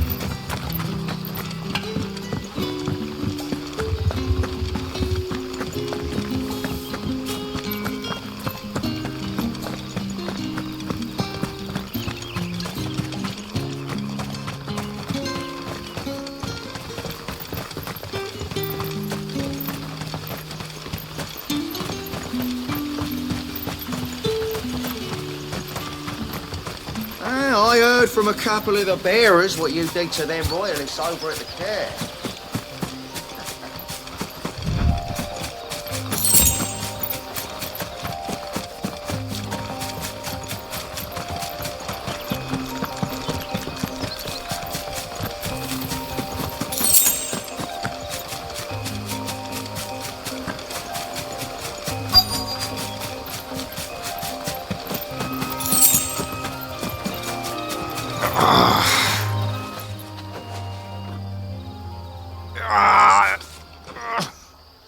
I heard from a couple of the bearers what you did to them royalists over at the care.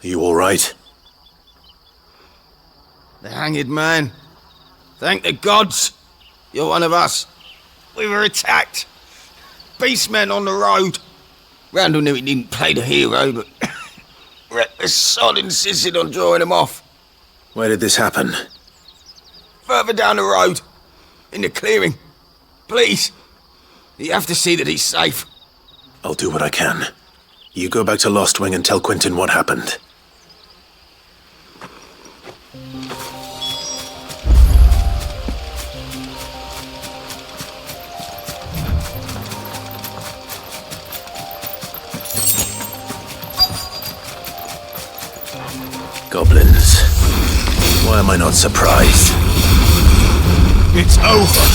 Are you all right? The hanged man. Thank the gods. You're one of us. We were attacked. Beastmen on the road. Randall knew he didn't play the hero, but the sod insisted on drawing him off. Where did this happen? Further down the road. In the clearing. Please. You have to see that he's safe. I'll do what I can. You go back to Lost Wing and tell Quinton what happened. Goblins. Why am I not surprised? It's over.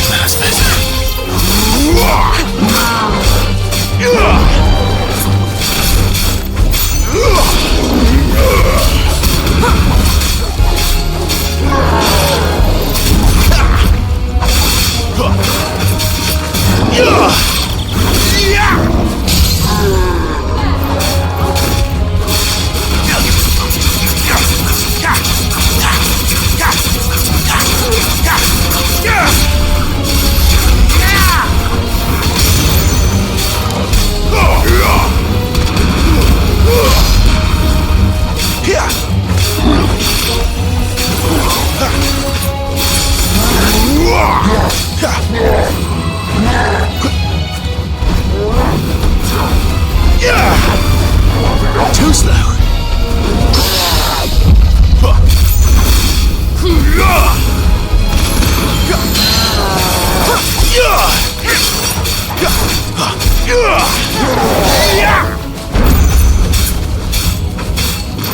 That's better. Too slow.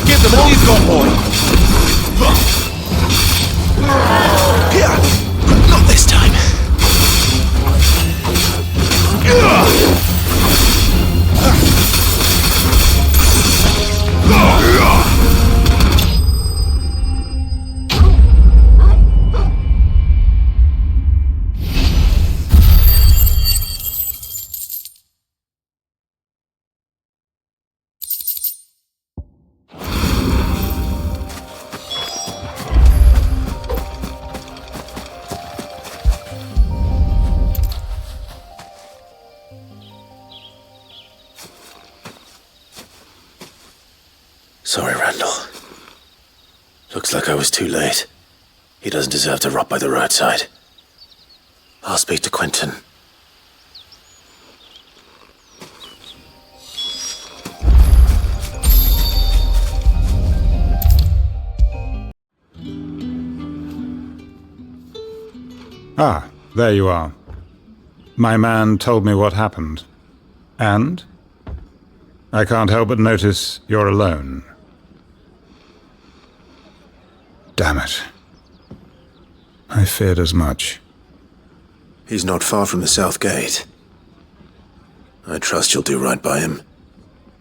Give them all you've got, boy. Not this time. Sorry, Randall. Looks like I was too late. He doesn't deserve to rot by the roadside. I'll speak to Quentin. Ah, there you are. My man told me what happened. And? I can't help but notice you're alone. Damn it. I feared as much. He's not far from the South Gate. I trust you'll do right by him.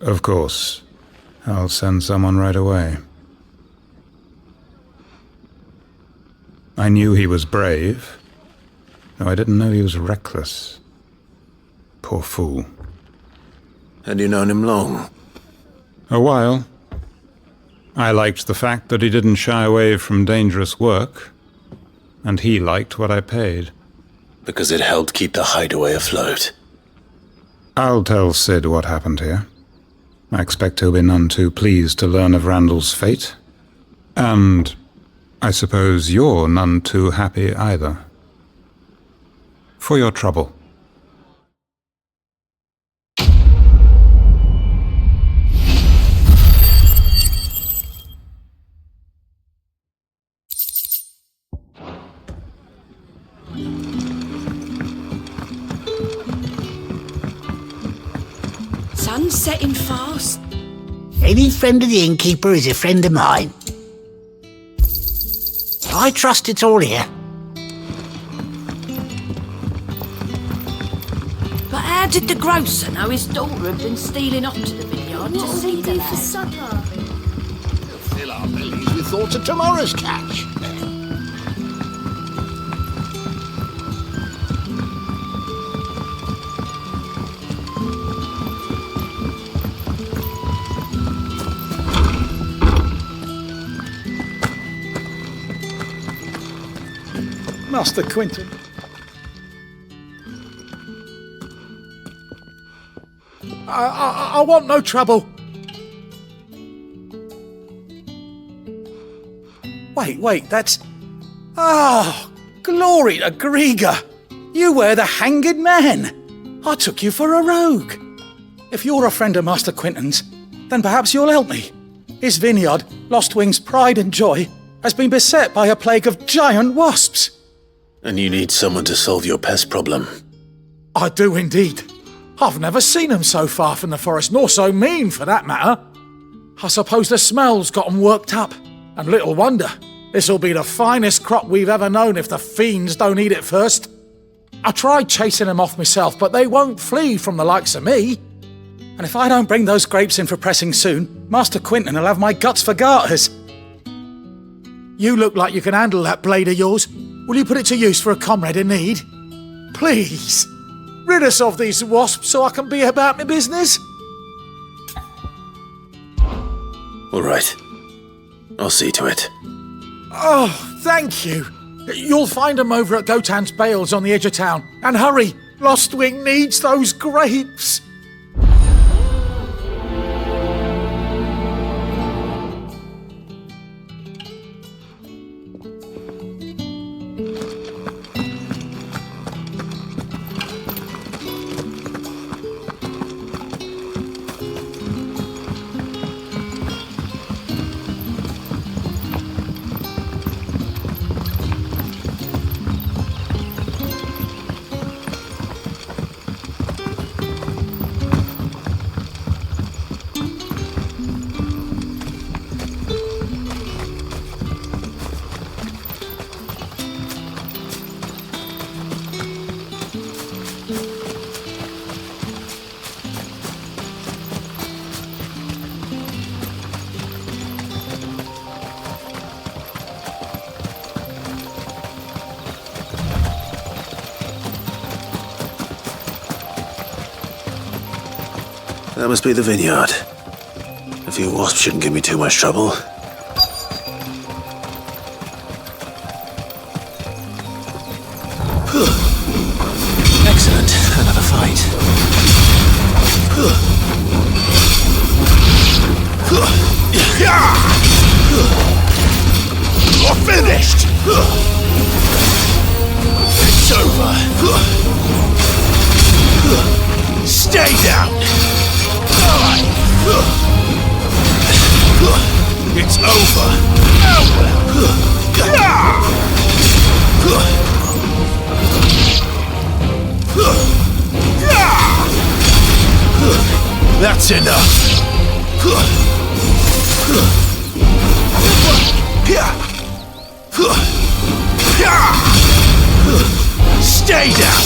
Of course. I'll send someone right away. I knew he was brave, though I didn't know he was reckless. Poor fool. And you've known him long? A while. I liked the fact that he didn't shy away from dangerous work, and he liked what I paid. Because it helped keep the hideaway afloat. I'll tell Sid what happened here. I expect he'll be none too pleased to learn of Randall's fate. And I suppose you're none too happy either. For your trouble. Sun's setting fast. Any friend of the innkeeper is a friend of mine. I trust it's all here. But how did the grocer know his daughter had been stealing off to the vineyard to see the lad? Supper? Fill our bellies with thoughts of tomorrow's catch. Master Quentin. I want no trouble. Wait, that's... Oh, glory to Griga. You were the hanged man. I took you for a rogue. If you're a friend of Master Quentin's, then perhaps you'll help me. His vineyard, Lostwing's pride and joy, has been beset by a plague of giant wasps. And you need someone to solve your pest problem. I do indeed. I've never seen them so far from the forest, nor so mean, for that matter. I suppose the smell's got them worked up, and little wonder. This'll be the finest crop we've ever known if the fiends don't eat it first. I tried chasing them off myself, but they won't flee from the likes of me. And if I don't bring those grapes in for pressing soon, Master Quinton will have my guts for garters. You look like you can handle that blade of yours. Will you put it to use for a comrade in need? Please, rid us of these wasps so I can be about my business. All right. I'll see to it. Oh, thank you. You'll find them over at Gotan's Bales on the edge of town. And hurry, Lostwing needs those grapes. That must be the vineyard. A few wasps shouldn't give me too much trouble. Excellent. Another fight. You're finished! It's over. Stay down! It's over. That's enough. Stay down.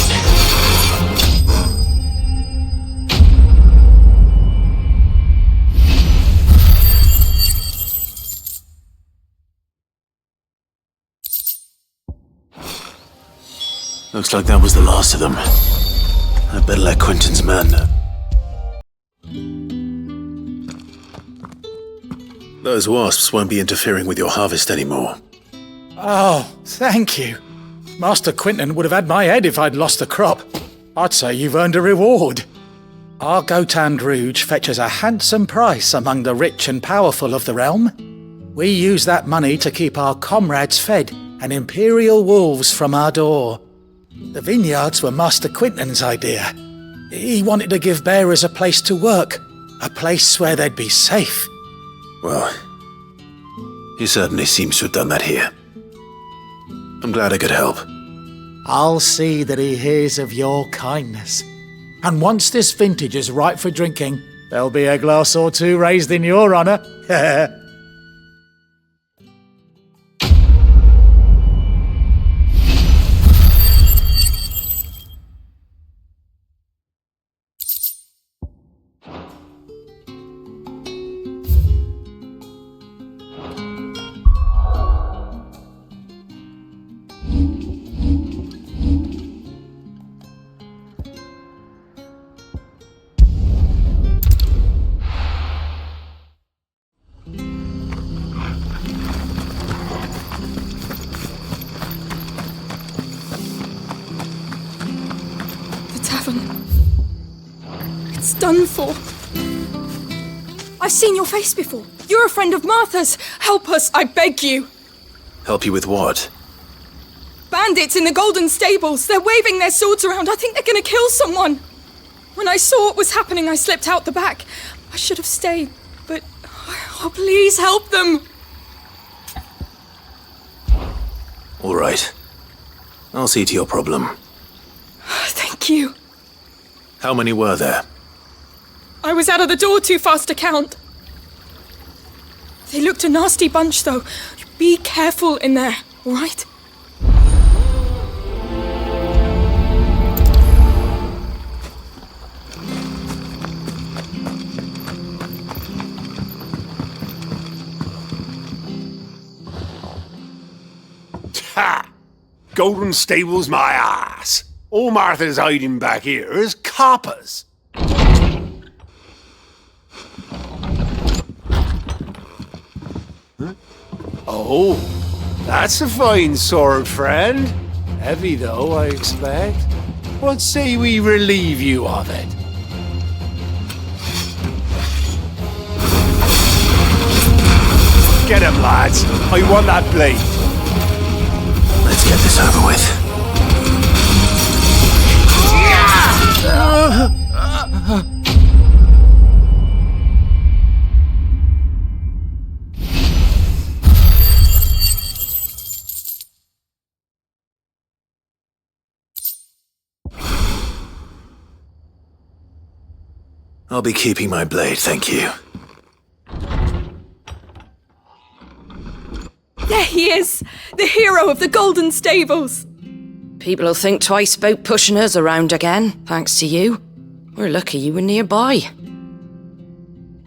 Looks like that was the last of them. I better let Quinton's man know. Those wasps won't be interfering with your harvest anymore. Oh, thank you. Master Quinton would have had my head if I'd lost the crop. I'd say you've earned a reward. Our Gotan Rouge fetches a handsome price among the rich and powerful of the realm. We use that money to keep our comrades fed and imperial wolves from our door. The vineyards were Master Quinton's idea. He wanted to give bearers a place to work, a place where they'd be safe. Well, he certainly seems to have done that here. I'm glad I could help. I'll see that he hears of your kindness. And once this vintage is ripe for drinking, there'll be a glass or two raised in your honour. It's done for. I've seen your face before. You're a friend of Martha's. Help us, I beg you. Help you with what? Bandits in the Golden Stables. They're waving their swords around. I think they're going to kill someone. When I saw what was happening, I slipped out the back. I should have stayed, but... Oh, please help them. All right. I'll see to your problem. Thank you. How many were there? I was out of the door too fast to count. They looked a nasty bunch, though. Be careful in there, all right? Ha! Golden Stable's my ass. All Martha's hiding back here is coppers. Huh? Oh, that's a fine sword, friend. Heavy, though, I expect. What say we relieve you of it? Get him, lads. I want that blade. Let's get this over with. I'll be keeping my blade, thank you. There he is! The hero of the Golden Stables! People will think twice about pushing us around again, thanks to you. We're lucky you were nearby.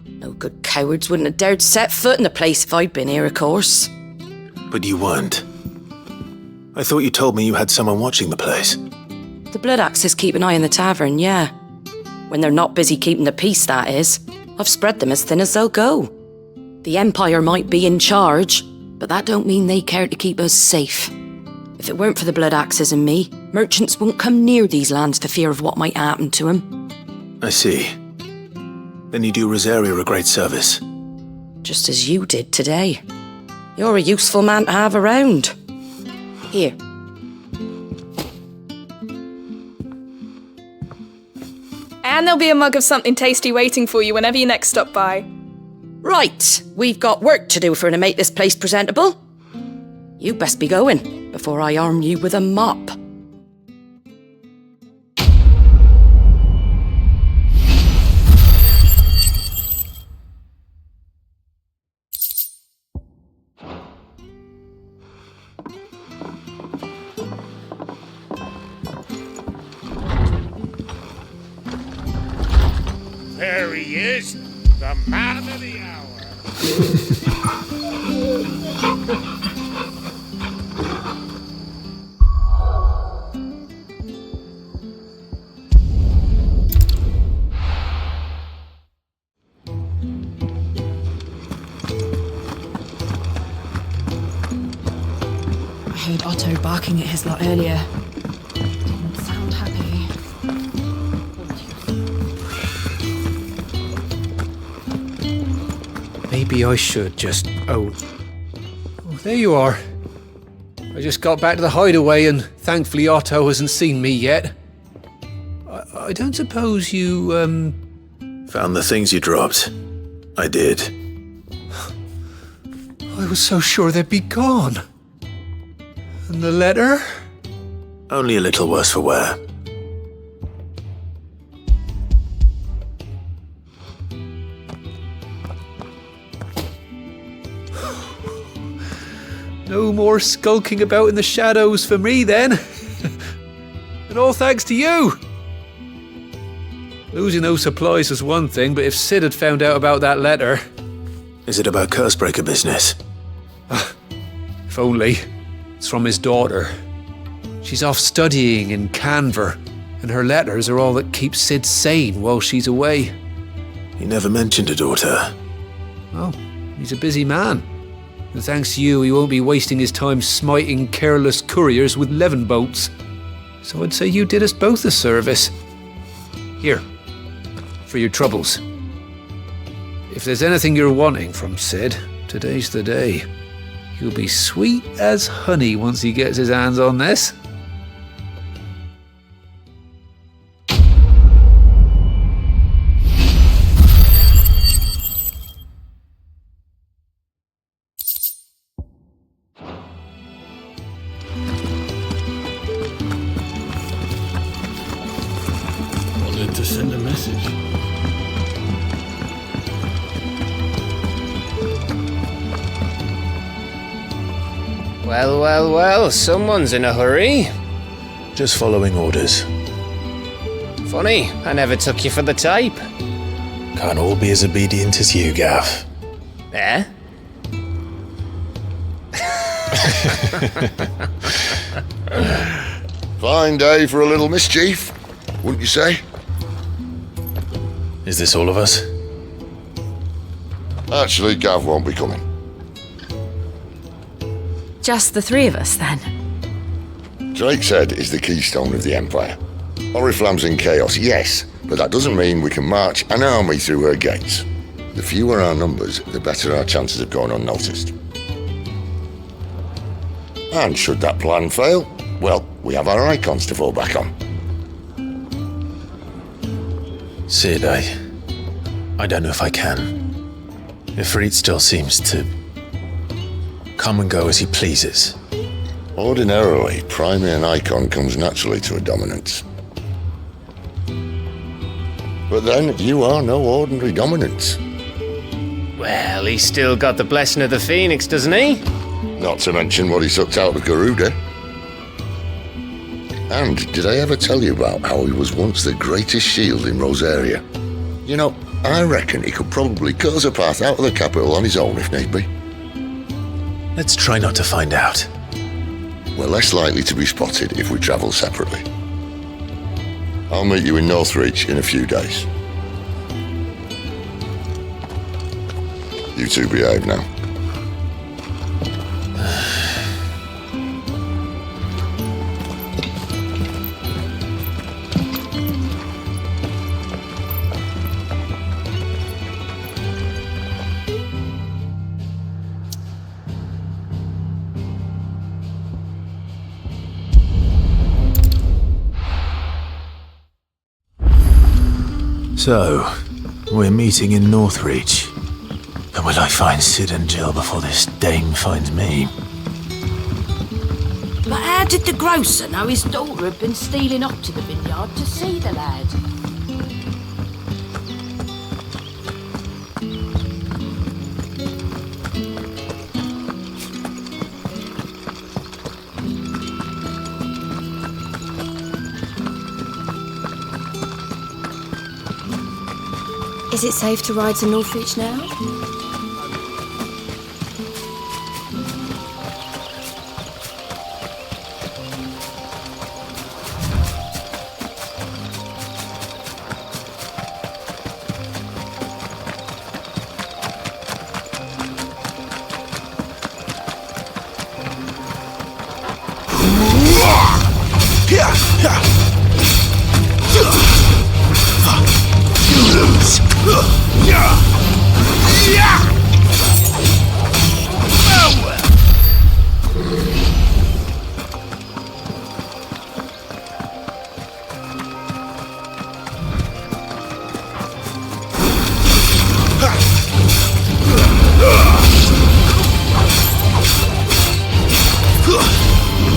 No good cowards wouldn't have dared set foot in the place if I'd been here, of course. But you weren't. I thought you told me you had someone watching the place. The Blood Axes keep an eye on the tavern, yeah. When they're not busy keeping the peace, that is. I've spread them as thin as they'll go. The Empire might be in charge, but that don't mean they care to keep us safe. If it weren't for the Blood Axes and me, merchants won't come near these lands for fear of what might happen to them. I see. Then you do Rosaria a great service. Just as you did today. You're a useful man to have around. Here. And there'll be a mug of something tasty waiting for you whenever you next stop by. Right, we've got work to do for to make this place presentable. You best be going, before I arm you with a mop. There he is, the man of the hour. I heard Otto barking at his lot earlier. Didn't sound happy. Maybe I should just... Oh, there you are. I just got back to the hideaway and thankfully Otto hasn't seen me yet. I don't suppose you, Found the things you dropped. I did. I was so sure they'd be gone. And the letter? Only a little worse for wear. No more skulking about in the shadows for me, then. And all thanks to you. Losing those supplies was one thing, but if Sid had found out about that letter... Is it about Cursebreaker business? If only. It's from his daughter. She's off studying in Canver, and her letters are all that keeps Sid sane while she's away. He never mentioned a daughter. Oh, he's a busy man. And thanks to you, he won't be wasting his time smiting careless couriers with levin bolts. So I'd say you did us both a service. Here, for your troubles. If there's anything you're wanting from Sid, today's the day. He'll be sweet as honey once he gets his hands on this. Wanted to send a message. Well, well, well, someone's in a hurry. Just following orders. Funny, I never took you for the type. Can't all be as obedient as you, Gav. Eh? Fine day for a little mischief, wouldn't you say? Is this all of us? Actually, Gav won't be coming. Just the three of us, then? Drake's Head is the keystone of the Empire. Oriflamme's in chaos, yes, but that doesn't mean we can march an army through her gates. The fewer our numbers, the better our chances of going unnoticed. And should that plan fail, well, we have our Eikons to fall back on. Sid, I don't know if I can. Ifrit still seems to come and go as he pleases. Ordinarily, priming an Eikon comes naturally to a dominance. But then, you are no ordinary dominance. Well, he's still got the blessing of the Phoenix, doesn't he? Not to mention what he sucked out of Garuda. And did I ever tell you about how he was once the greatest shield in Rosaria? You know, I reckon he could probably cut us a path out of the capital on his own if need be. Let's try not to find out. We're less likely to be spotted if we travel separately. I'll meet you in Northreach in a few days. You two behave now. So, we're meeting in Northreach. And will I find Sid and Jill before this dame finds me? But how did the grocer know his daughter had been stealing up to the vineyard to see the lad? Is it safe to ride to Northreach now?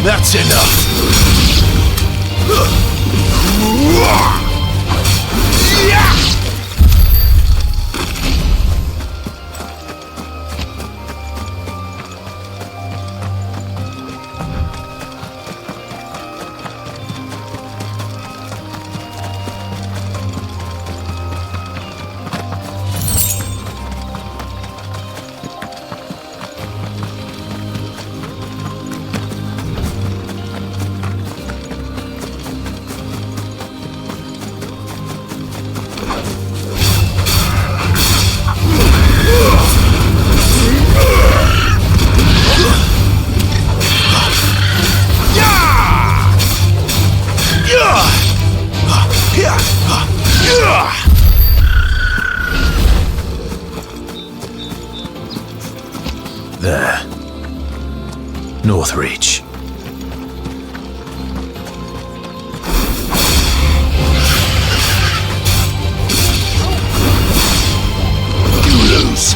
That's enough! There. Northreach. You lose.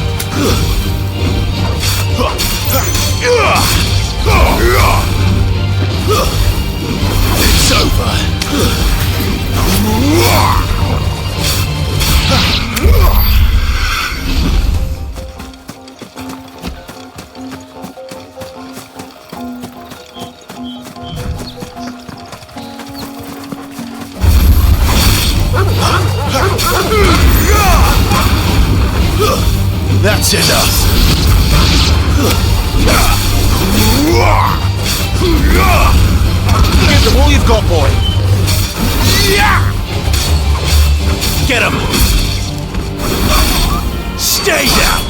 It's over. That's enough! Give them all you've got, boy! Get him! Stay down!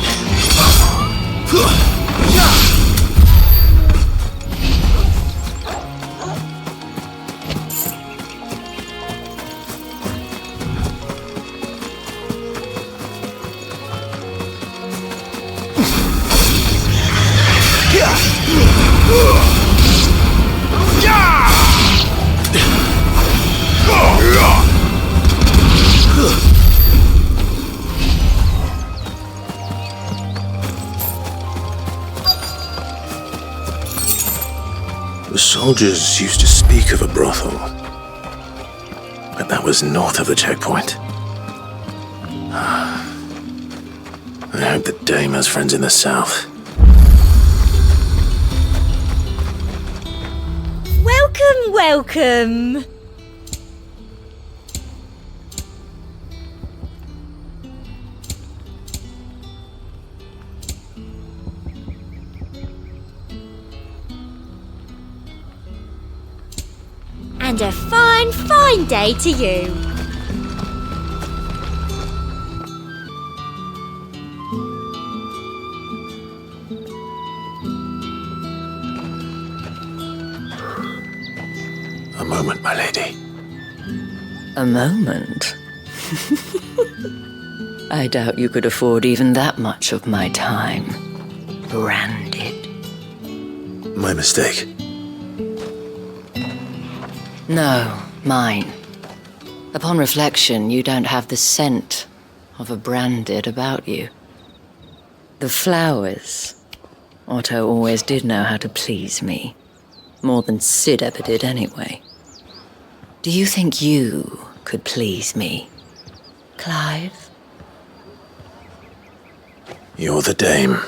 The soldiers used to speak of a brothel, but that was north of the checkpoint. I hope that Dame has friends in the south. Welcome, welcome! And a fine, fine day to you. A moment, my lady. A moment? I doubt you could afford even that much of my time. Branded. My mistake. No, mine. Upon reflection, you don't have the scent of a branded about you. The flowers. Otto always did know how to please me. More than Sid ever did anyway. Do you think you could please me, Clive? You're the Dame.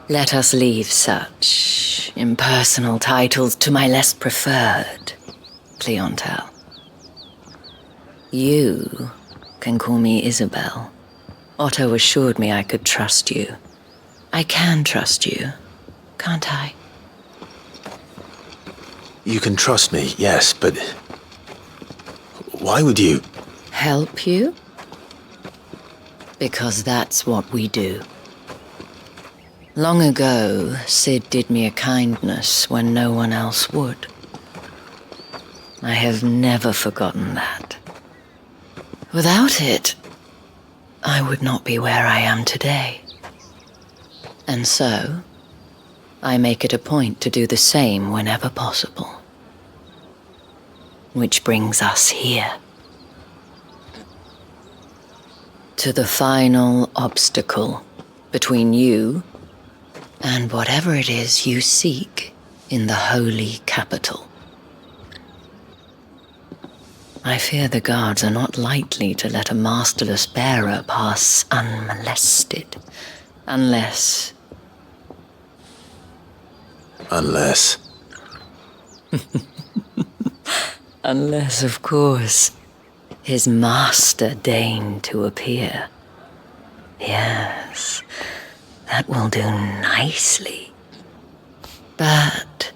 Let us leave such impersonal titles to my less preferred clientele. You can call me Isabel. Otto assured me I could trust you. I can trust you, can't I? You can trust me, yes, but why would you? Help you? Because that's what we do. Long ago, Sid did me a kindness when no one else would. I have never forgotten that. Without it, I would not be where I am today. And so, I make it a point to do the same whenever possible. Which brings us here. To the final obstacle between you and whatever it is you seek in the holy capital. I fear the guards are not likely to let a masterless bearer pass unmolested, unless... Unless, of course, his master deigned to appear. Yes, that will do nicely. But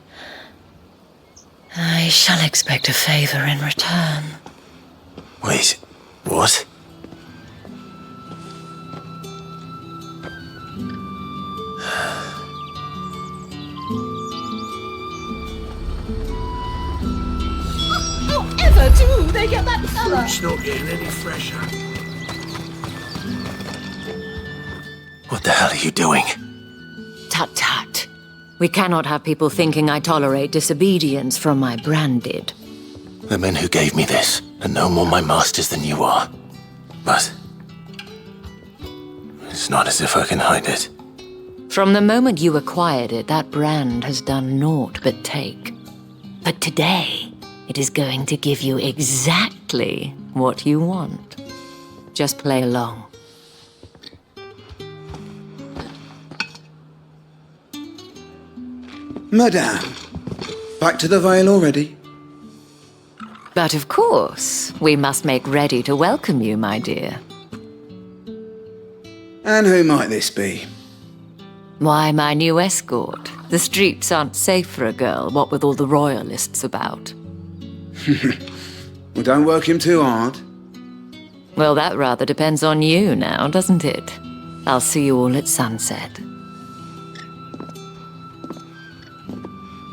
I shall expect a favor in return. wait, what? However do they get that colour? Fruit's not getting any fresher. What the hell are you doing? Tut tut. We cannot have people thinking I tolerate disobedience from my branded. The men who gave me this are no more my masters than you are. But it's not as if I can hide it. From the moment you acquired it, that brand has done naught but take. But today, it is going to give you exactly what you want. Just play along. Madame, back to the Vale already? But of course, we must make ready to welcome you, my dear. And who might this be? Why, my new escort. The streets aren't safe for a girl, what with all the royalists about. Well, don't work him too hard. Well, that rather depends on you now, doesn't it? I'll see you all at sunset.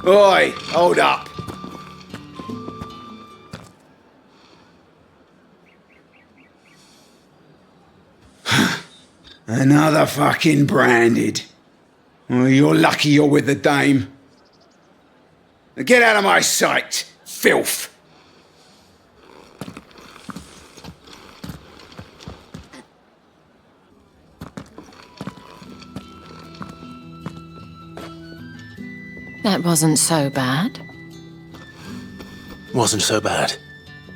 Oi, hold up. Another fucking branded. Well, you're lucky you're with the dame. Now get out of my sight, filth. That wasn't so bad. Wasn't so bad.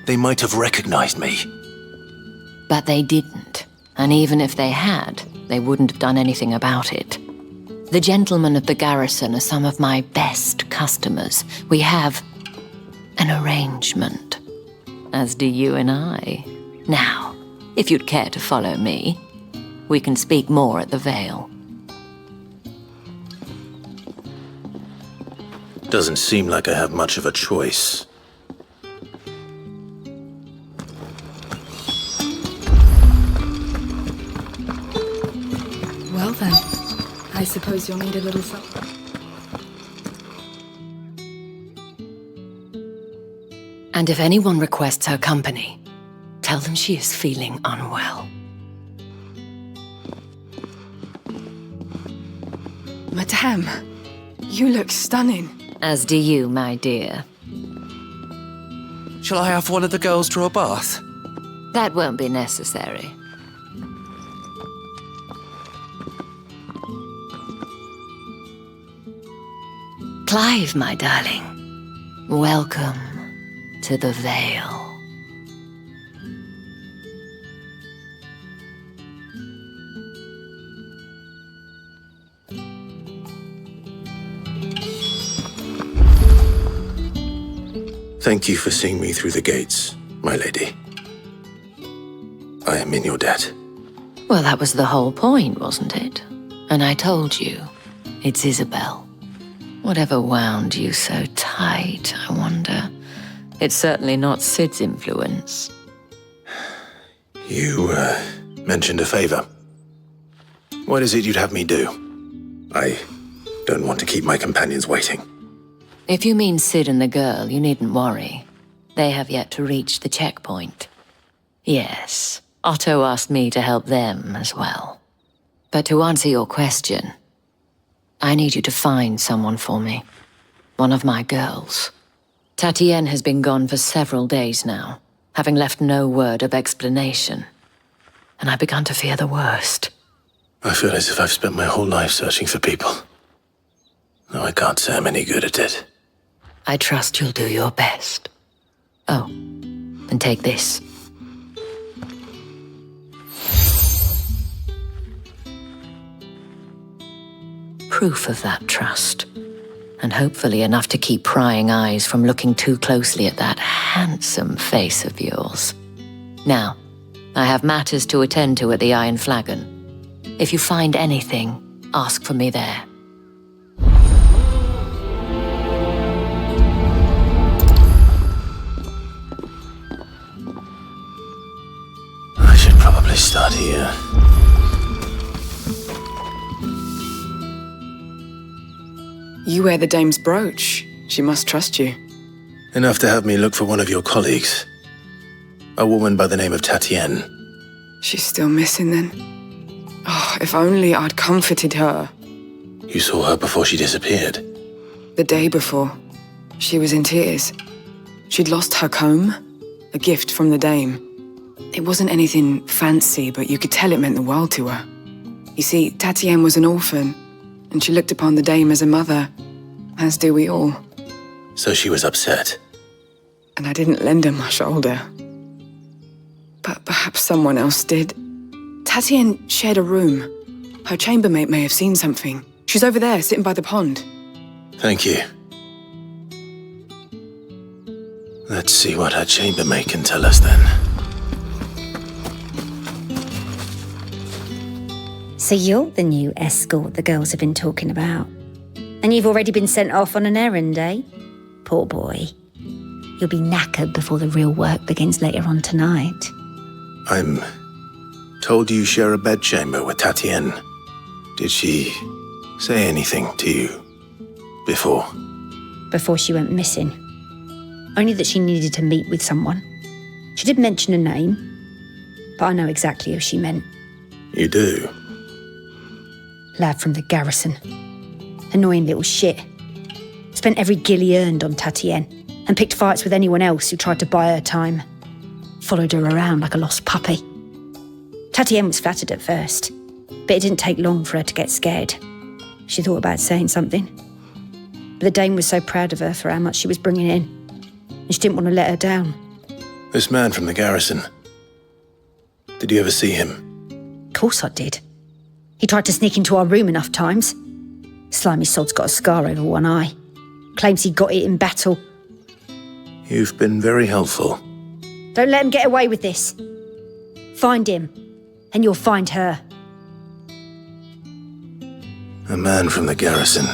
They might have recognized me. But they didn't. And even if they had, they wouldn't have done anything about it. The gentlemen of the garrison are some of my best customers. We have an arrangement, as do you and I. Now, if you'd care to follow me, we can speak more at the Vale. Doesn't seem like I have much of a choice. Well then, I suppose you'll need a little supper. And if anyone requests her company, tell them she is feeling unwell. Madame, you look stunning. As do you, my dear. Shall I have one of the girls draw a bath? That won't be necessary. Clive, my darling, welcome to the Vale. Thank you for seeing me through the gates, my lady. I am in your debt. Well, that was the whole point, wasn't it? And I told you, it's Isabel. Whatever wound you so tight, I wonder. It's certainly not Sid's influence. You, mentioned a favor. What is it you'd have me do? I don't want to keep my companions waiting. If you mean Sid and the girl, you needn't worry. They have yet to reach the checkpoint. Yes, Otto asked me to help them as well. But to answer your question, I need you to find someone for me. One of my girls. Tatienne has been gone for several days now, having left no word of explanation. And I've begun to fear the worst. I feel as if I've spent my whole life searching for people. Though I can't say I'm any good at it. I trust you'll do your best. Oh, and take this. Proof of that trust. And hopefully enough to keep prying eyes from looking too closely at that handsome face of yours. Now, I have matters to attend to at the Iron Flagon. If you find anything, ask for me there. I should probably start here. You wear the dame's brooch. She must trust you. Enough to have me look for one of your colleagues. A woman by the name of Tatienne. She's still missing then. Oh, if only I'd comforted her. You saw her before she disappeared. The day before, she was in tears. She'd lost her comb, a gift from the dame. It wasn't anything fancy, but you could tell it meant the world to her. You see, Tatienne was an orphan, and she looked upon the dame as a mother, as do we all. So she was upset. And I didn't lend her my shoulder. But perhaps someone else did. Tatienne shared a room. Her chambermaid may have seen something. She's over there, sitting by the pond. Thank you. Let's see what her chambermaid can tell us then. So you're the new escort the girls have been talking about. And you've already been sent off on an errand, eh? Poor boy. You'll be knackered before the real work begins later on tonight. I'm told you share a bedchamber with Tatienne. Did she say anything to you before? Before she went missing. Only that she needed to meet with someone. She did mention a name, but I know exactly who she meant. You do? Lad from the garrison. Annoying little shit. Spent every guil he earned on Tatienne and picked fights with anyone else who tried to buy her time. Followed her around like a lost puppy. Tatienne was flattered at first, but it didn't take long for her to get scared. She thought about saying something. But the dame was so proud of her for how much she was bringing in, and she didn't want to let her down. This man from the garrison. Did you ever see him? Of course I did. He tried to sneak into our room enough times. Slimy sod's got a scar over one eye. Claims he got it in battle. You've been very helpful. Don't let him get away with this. Find him, and you'll find her. A man from the garrison.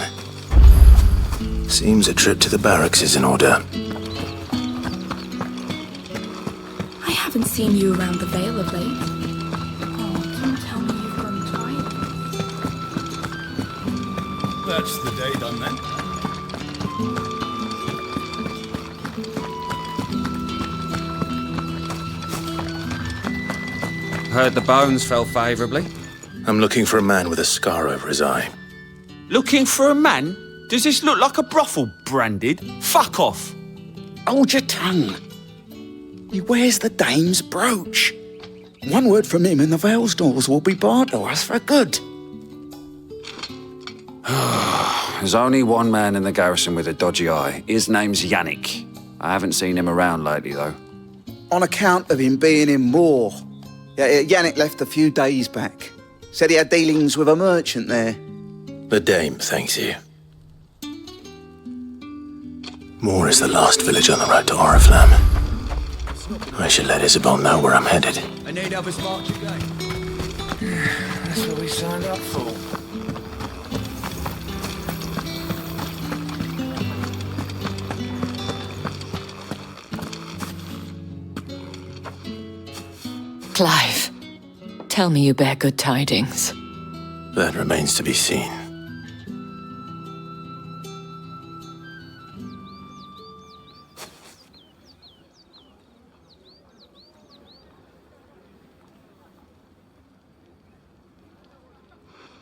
Seems a trip to the barracks is in order. I haven't seen you around the Vale of late. Oh, don't tell me you've grown tired. That's the day done then. Heard the bones fell favourably. I'm looking for a man with a scar over his eye. Looking for a man? Does this look like a brothel, Branded? Fuck off. Hold your tongue. He wears the dame's brooch. One word from him and the Vale's doors will be barred to us for good. There's only one man in the garrison with a dodgy eye. His name's Yannick. I haven't seen him around lately, though. On account of him being in war. Yeah, Yannick left a few days back. Said he had dealings with a merchant there. The dame thanks you. Moor is the last village on the road to Oriflamme. I should let Isabel know where I'm headed. I need others march again. That's what we signed up for. Clive, tell me you bear good tidings. That remains to be seen.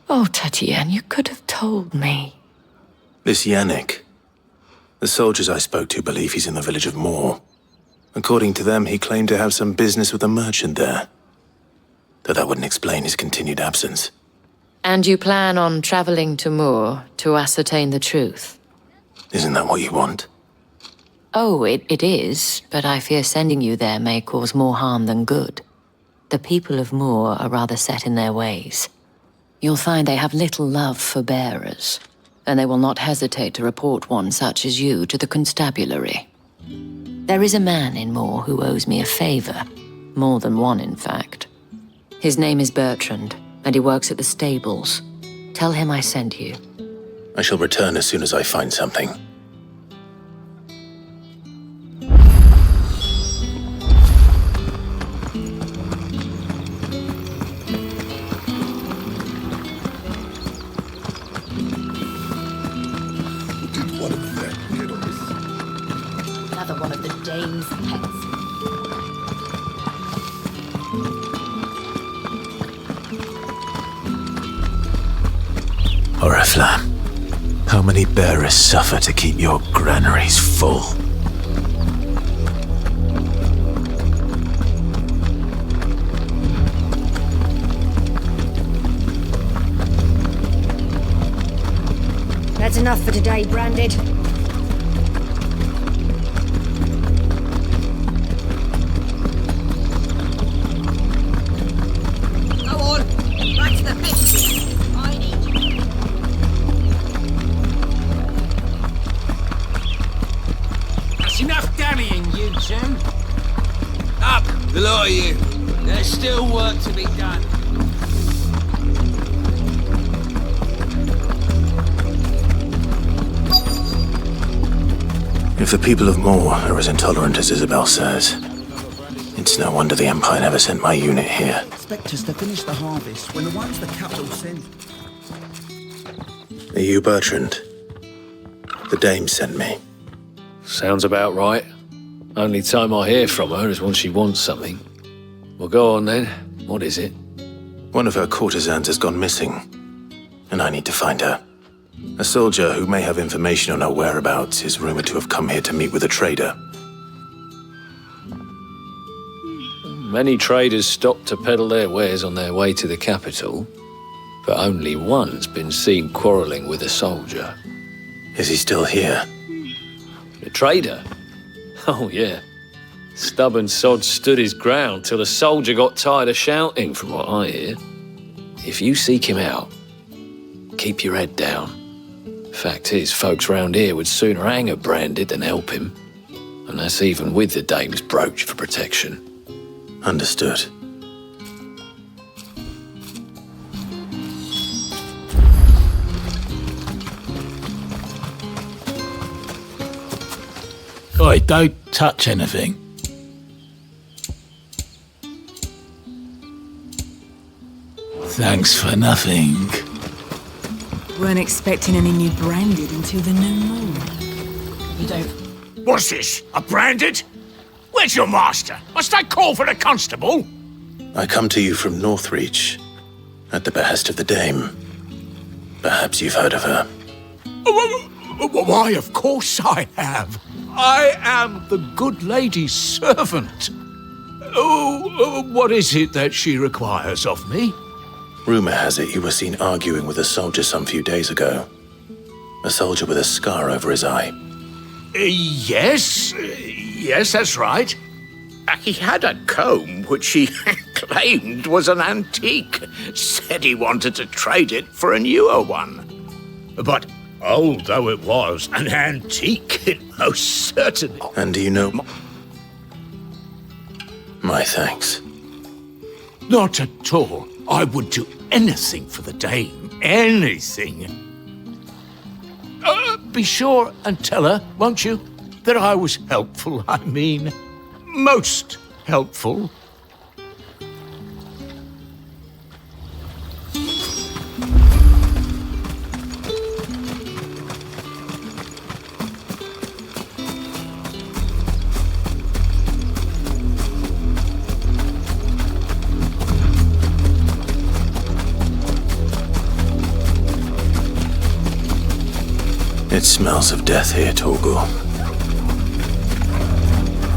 Oh, Tatienne, you could have told me. This Yannick. The soldiers I spoke to believe he's in the village of Moor. According to them, he claimed to have some business with a merchant there. Though that wouldn't explain his continued absence. And you plan on traveling to Moor to ascertain the truth? Isn't that what you want? Oh, it is, but I fear sending you there may cause more harm than good. The people of Moor are rather set in their ways. You'll find they have little love for bearers, and they will not hesitate to report one such as you to the constabulary. There is a man in Moor who owes me a favor, more than one in fact. His name is Bertrand, and he works at the stables. Tell him I sent you. I shall return as soon as I find something. Another one of the dame's pets. Oriflamme, how many bearers suffer to keep your granaries full? That's enough for today, Branded. Go on, back to the pit. I need you. That's enough dallying, you lot of you. There's still work to be done. If the people of Mau are as intolerant as Isabel says, it's no wonder the Empire never sent my unit here. Expect us to finish the harvest when the ones the capital sends. Are you Bertrand? The dame sent me. Sounds about right. Only time I hear from her is when she wants something. Well, go on then. What is it? One of her courtesans has gone missing, and I need to find her. A soldier who may have information on her whereabouts is rumored to have come here to meet with a trader. Many traders stop to peddle their wares on their way to the capital, but only one's been seen quarrelling with a soldier. Is he still here? The trader? Oh, yeah. Stubborn sod stood his ground till the soldier got tired of shouting, from what I hear. If you seek him out, keep your head down. Fact is, folks round here would sooner hang a branded than help him. And that's even with the dame's brooch for protection. Understood. Oi, don't touch anything. Thanks for nothing. Weren't expecting any new branded until the new moon. You don't... What's this? A branded? Where's your master? Must I call for the constable? I come to you from Northreach, at the behest of the dame. Perhaps you've heard of her. Why, of course I have. I am the good lady's servant. What is it that she requires of me? Rumor has it you were seen arguing with a soldier some few days ago. A soldier with a scar over his eye. Yes, that's right. He had a comb which he claimed was an antique. Said he wanted to trade it for a newer one. But old though it was, an antique it most certainly. And do you know... My thanks. Not at all. I would do anything for the dame. Anything. Be sure and tell her, won't you, that I was helpful. I mean, most helpful. It smells of death here, Torgul.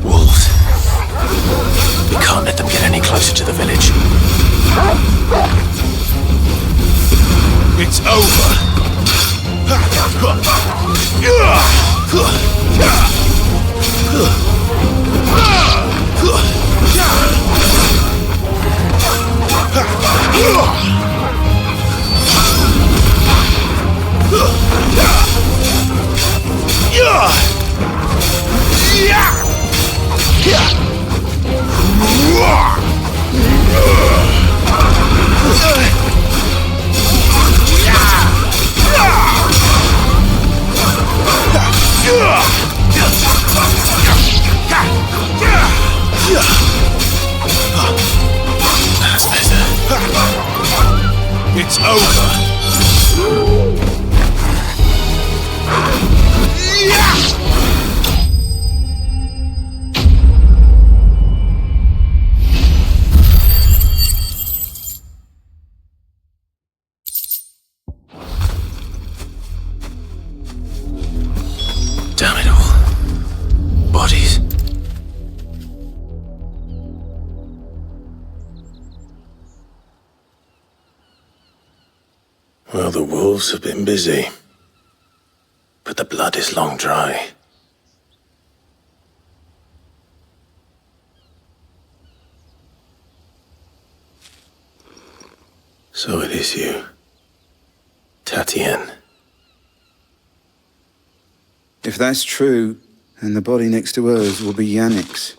Wolves. We can't let them get any closer to the village. It's over. It's over. Damn it all. Bodies. Well, the wolves have been busy. But the blood is long dry. So it is you, Tatien. If that's true, then the body next to hers will be Yannick's.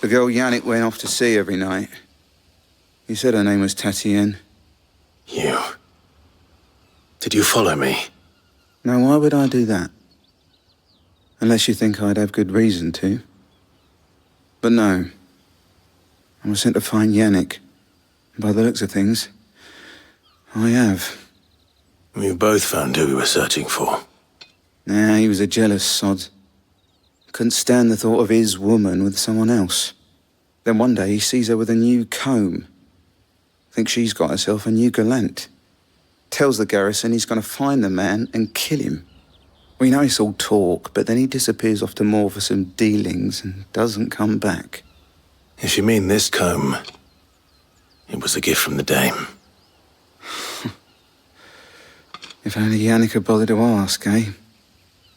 The girl Yannick went off to see every night. He said her name was Tatienne. You... Did you follow me? Now, why would I do that? Unless you think I'd have good reason to. But no. I was sent to find Yannick. By the looks of things, I have. We both found who we were searching for. Nah, he was a jealous sod. Couldn't stand the thought of his woman with someone else. Then one day he sees her with a new comb. Thinks she's got herself a new gallant. Tells the garrison he's going to find the man and kill him. We know it's all talk, but then he disappears off to Moor for some dealings and doesn't come back. If you mean this comb, it was a gift from the dame. If only Yannick had bothered to ask, eh?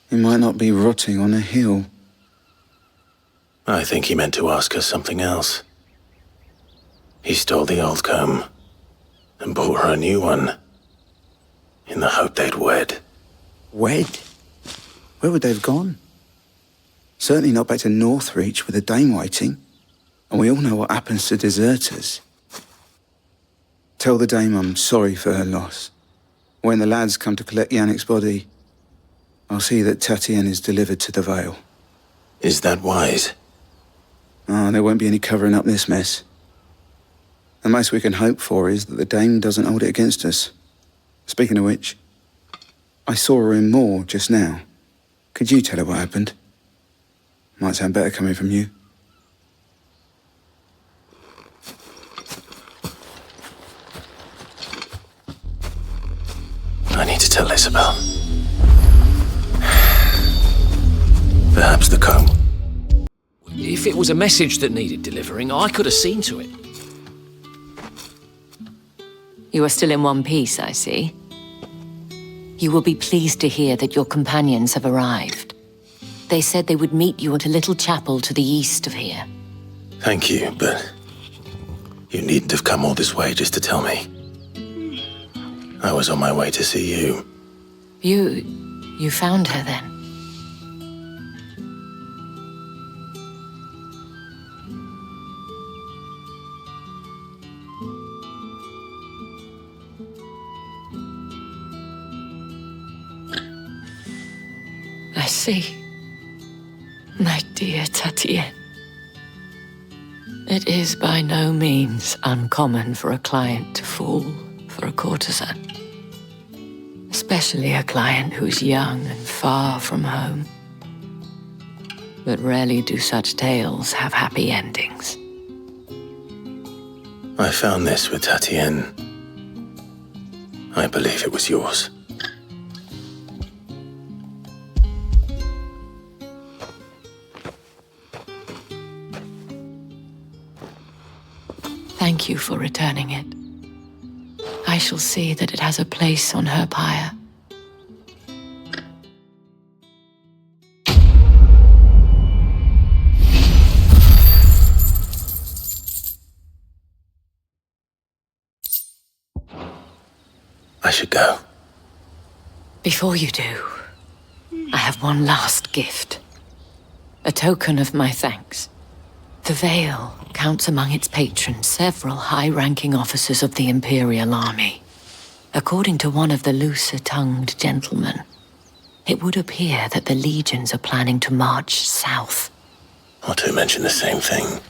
He might not be rotting on a hill. I think he meant to ask us something else. He stole the old comb and bought her a new one in the hope they'd wed. Wed? Where would they have gone? Certainly not back to Northreach with a dame waiting. And we all know what happens to deserters. Tell the dame I'm sorry for her loss. When the lads come to collect Yannick's body, I'll see that Tatienne is delivered to the Vale. Is that wise? Oh, there won't be any covering up this mess. The most we can hope for is that the dame doesn't hold it against us. Speaking of which, I saw her in Moor just now. Could you tell her what happened? Might sound better coming from you. I need to tell Isabel. Perhaps the comb. If it was a message that needed delivering, I could have seen to it. You are still in one piece, I see. You will be pleased to hear that your companions have arrived. They said they would meet you at a little chapel to the east of here. Thank you, but you needn't have come all this way just to tell me. I was on my way to see you. You found her then? I see. My dear Tatienne. It is by no means uncommon for a client to fall for a courtesan. Especially a client who's young and far from home. But rarely do such tales have happy endings. I found this with Tatienne. I believe it was yours. Thank you for returning it. I shall see that it has a place on her pyre. I should go. Before you do, I have one last gift. A token of my thanks. The Vale counts among its patrons several high-ranking officers of the Imperial Army. According to one of the looser-tongued gentlemen, it would appear that the legions are planning to march south. Or to mention the same thing.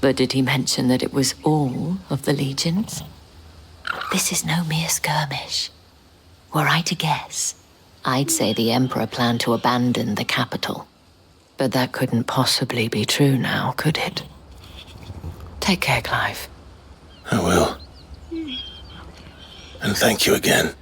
But did he mention that it was all of the legions? This is no mere skirmish. Were I to guess, I'd say the Emperor planned to abandon the capital. But that couldn't possibly be true now, could it? Take care, Clive. I will. And thank you again.